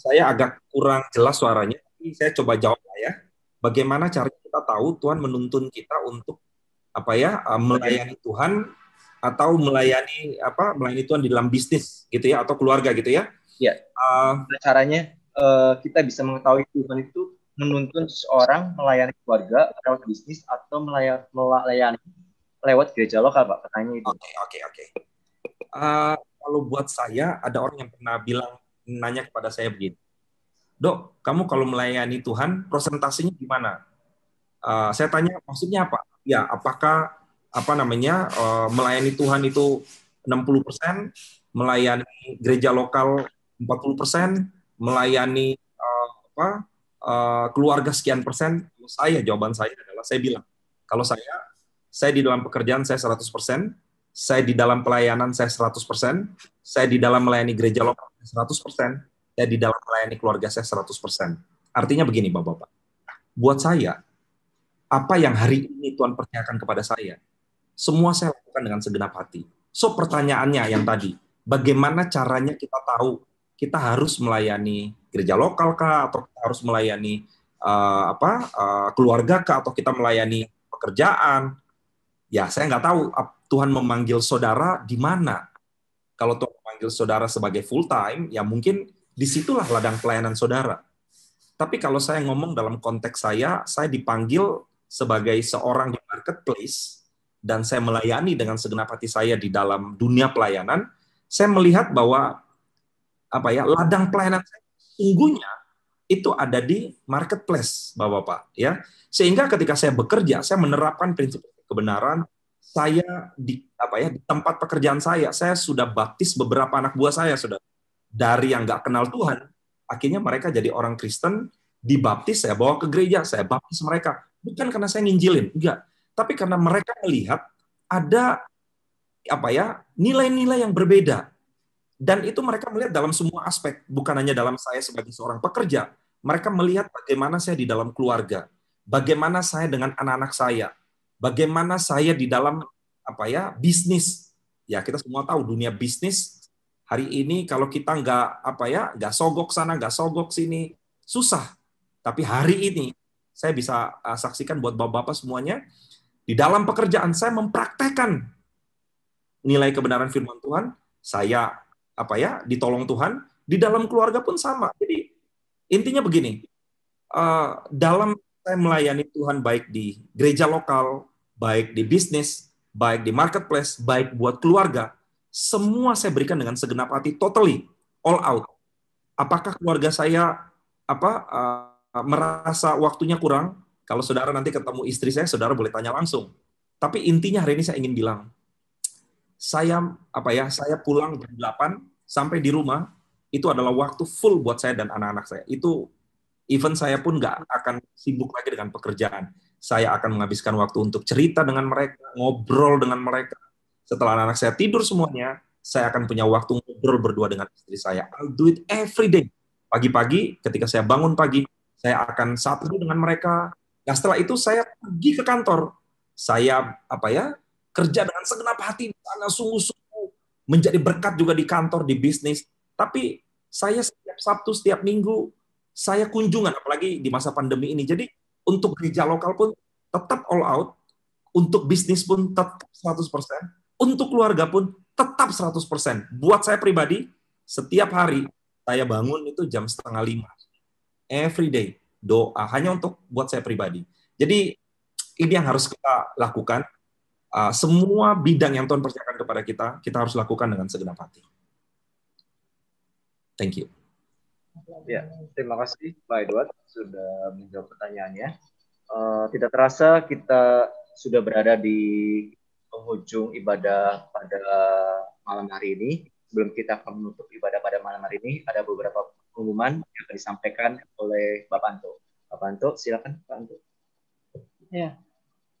Saya agak kurang jelas suaranya, tapi saya coba jawab ya. Bagaimana cara kita tahu Tuhan menuntun kita untuk melayani Tuhan atau melayani Tuhan di dalam bisnis gitu ya, atau keluarga gitu ya? Iya. Caranya kita bisa mengetahui Tuhan itu menuntun seseorang melayani keluarga lewat bisnis atau melayani lewat gereja lokal, Pak. Pertanyaan itu. Oke. Kalau buat saya, ada orang yang pernah nanya kepada saya begini, Dok, kamu kalau melayani Tuhan, presentasinya gimana? Saya tanya, maksudnya apa? Ya, apakah melayani Tuhan itu 60%, melayani gereja lokal 40%, melayani keluarga sekian persen? Jawaban saya adalah, saya bilang, kalau saya di dalam pekerjaan saya 100%, saya di dalam pelayanan saya 100%, saya di dalam melayani gereja lokal 100%, saya di dalam melayani keluarga saya 100%. Artinya begini, Bapak-Bapak, buat saya, apa yang hari ini Tuhan percayakan kepada saya, semua saya lakukan dengan segenap hati. So, pertanyaannya yang tadi, bagaimana caranya kita tahu kita harus melayani gereja lokal kah, atau kita harus melayani keluarga kah, atau kita melayani pekerjaan? Ya, saya nggak tahu Tuhan memanggil saudara di mana. Kalau Tuhan memanggil saudara sebagai full time, ya mungkin disitulah ladang pelayanan saudara. Tapi kalau saya ngomong dalam konteks saya dipanggil sebagai seorang di marketplace, dan saya melayani dengan segenap hati saya di dalam dunia pelayanan, saya melihat bahwa ladang pelayanan saya sungguhnya itu ada di marketplace, Bapak-Bapak, ya. Sehingga ketika saya bekerja, saya menerapkan prinsip kebenaran. Saya di tempat pekerjaan saya sudah baptis beberapa anak buah saya, sudah dari yang nggak kenal Tuhan, akhirnya mereka jadi orang Kristen, dibaptis, saya bawa ke gereja, saya baptis mereka. Bukan karena saya nginjilin, enggak, tapi karena mereka melihat ada nilai-nilai yang berbeda. Dan itu mereka melihat dalam semua aspek, bukan hanya dalam saya sebagai seorang pekerja. Mereka melihat bagaimana saya di dalam keluarga, bagaimana saya dengan anak-anak saya, bagaimana saya di dalam bisnis. Ya, kita semua tahu dunia bisnis hari ini kalau kita nggak sogok sana, nggak sogok sini, susah. Tapi hari ini saya bisa saksikan buat bapak-bapak semuanya, di dalam pekerjaan saya mempraktekkan nilai kebenaran firman Tuhan. Saya ditolong Tuhan, di dalam keluarga pun sama. Jadi intinya begini, dalam saya melayani Tuhan baik di gereja lokal, baik di bisnis, baik di marketplace, baik buat keluarga, semua saya berikan dengan segenap hati, totally, all out. Apakah keluarga saya merasa waktunya kurang? Kalau saudara nanti ketemu istri saya, saudara boleh tanya langsung. Tapi intinya hari ini saya ingin bilang, saya pulang jam 8 sampai di rumah, itu adalah waktu full buat saya dan anak-anak saya. Itu even saya pun nggak akan sibuk lagi dengan pekerjaan. Saya akan menghabiskan waktu untuk cerita dengan mereka, ngobrol dengan mereka. Setelah anak-anak saya tidur semuanya, saya akan punya waktu ngobrol berdua dengan istri saya. I'll do it every day. Pagi-pagi, ketika saya bangun pagi, saya akan satu dengan mereka. Nah, setelah itu saya pergi ke kantor. Saya kerja dengan segenap hati di sana, sungguh-sungguh menjadi berkat juga di kantor, di bisnis. Tapi saya setiap Sabtu, setiap Minggu, saya kunjungan, apalagi di masa pandemi ini. Jadi untuk gereja lokal pun tetap all out, untuk bisnis pun tetap 100%, untuk keluarga pun tetap 100%. Buat saya pribadi, setiap hari saya bangun itu jam 4:30. Every day, doa, hanya untuk buat saya pribadi. Jadi ini yang harus kita lakukan. Semua bidang yang Tuhan percayakan kepada kita, kita harus lakukan dengan segenap hati. Thank you. Ya, terima kasih Pak Edward sudah menjawab pertanyaannya. Tidak terasa kita sudah berada di penghujung ibadah pada malam hari ini. Sebelum kita akan menutup ibadah pada malam hari ini, ada beberapa pengumuman yang akan disampaikan oleh Bapak Anto. Bapak Anto, silakan Pak Anto. Ya,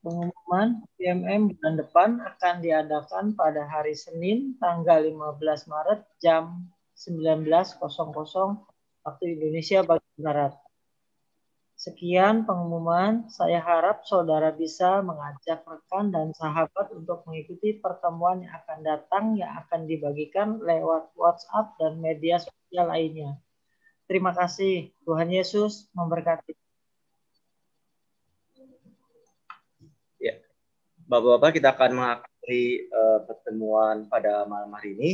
pengumuman PMM bulan depan akan diadakan pada hari Senin tanggal 15 Maret jam 19.00 waktu Indonesia bagian Barat. Sekian pengumuman, saya harap saudara bisa mengajak rekan dan sahabat untuk mengikuti pertemuan yang akan datang yang akan dibagikan lewat WhatsApp dan media sosial lainnya. Terima kasih. Tuhan Yesus memberkati. Ya, Bapak-bapak, kita akan mengakhiri pertemuan pada malam hari ini.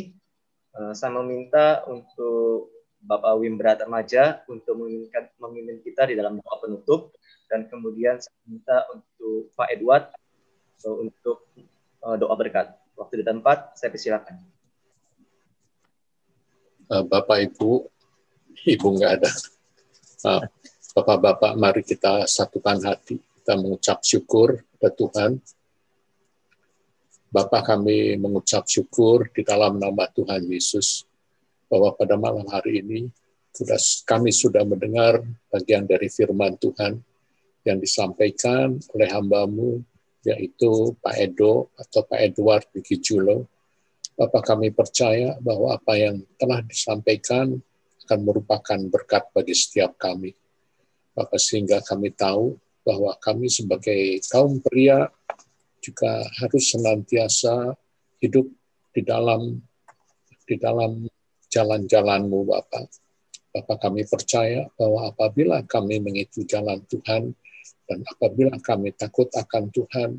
Saya meminta untuk Bapak Wimbra Atmaja untuk memimpin kita di dalam doa penutup, dan kemudian saya minta untuk Pak Edward untuk doa berkat. Waktu dan tempat saya persilakan. Bapak Ibu nggak ada. Bapak-bapak, mari kita satukan hati, kita mengucap syukur kepada Tuhan. Bapak, kami mengucap syukur di dalam nama Tuhan Yesus, bahwa pada malam hari ini kami sudah mendengar bagian dari firman Tuhan yang disampaikan oleh hamba-Mu, yaitu Pak Edo atau Pak Edward Niki Julo. Bapak, kami percaya bahwa apa yang telah disampaikan akan merupakan berkat bagi setiap kami. Bapak, sehingga kami tahu bahwa kami sebagai kaum pria juga harus senantiasa hidup di dalam jalan-jalan-Mu, Bapak. Bapak, kami percaya bahwa apabila kami mengikuti jalan Tuhan, dan apabila kami takut akan Tuhan,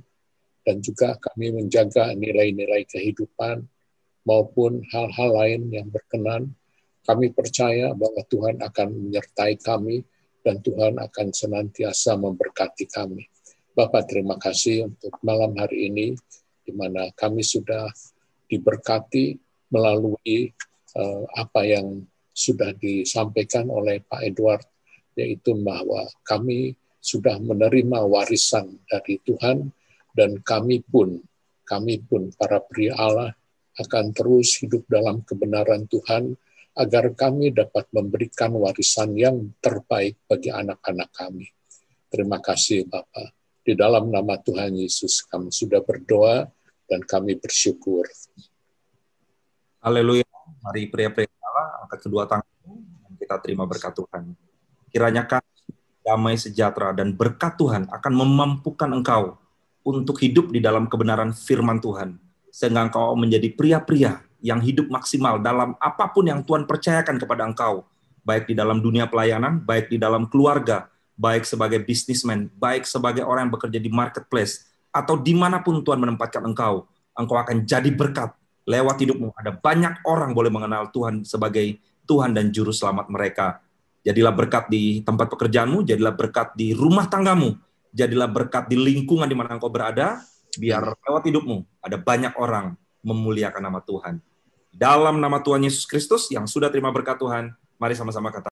dan juga kami menjaga nilai-nilai kehidupan, maupun hal-hal lain yang berkenan, kami percaya bahwa Tuhan akan menyertai kami, dan Tuhan akan senantiasa memberkati kami. Bapak, terima kasih untuk malam hari ini, di mana kami sudah diberkati melalui apa yang sudah disampaikan oleh Pak Edward, yaitu bahwa kami sudah menerima warisan dari Tuhan, dan kami pun para pria Allah akan terus hidup dalam kebenaran Tuhan, agar kami dapat memberikan warisan yang terbaik bagi anak-anak kami. Terima kasih Bapak. Di dalam nama Tuhan Yesus kami sudah berdoa dan kami bersyukur. Haleluya. Mari pria-pria Allah angkat kedua tanganmu dan kita terima berkat Tuhan. Kiranya kasih, damai sejahtera dan berkat Tuhan akan memampukan engkau untuk hidup di dalam kebenaran firman Tuhan, sehingga engkau menjadi pria-pria yang hidup maksimal dalam apapun yang Tuhan percayakan kepada engkau, baik di dalam dunia pelayanan, baik di dalam keluarga, baik sebagai bisnismen, baik sebagai orang yang bekerja di marketplace, atau dimanapun Tuhan menempatkan engkau akan jadi berkat lewat hidupmu. Ada banyak orang boleh mengenal Tuhan sebagai Tuhan dan Juru Selamat mereka. Jadilah berkat di tempat pekerjaanmu, jadilah berkat di rumah tanggamu, jadilah berkat di lingkungan di mana engkau berada, biar lewat hidupmu ada banyak orang memuliakan nama Tuhan. Dalam nama Tuhan Yesus Kristus yang sudah terima berkat Tuhan, mari sama-sama katakan.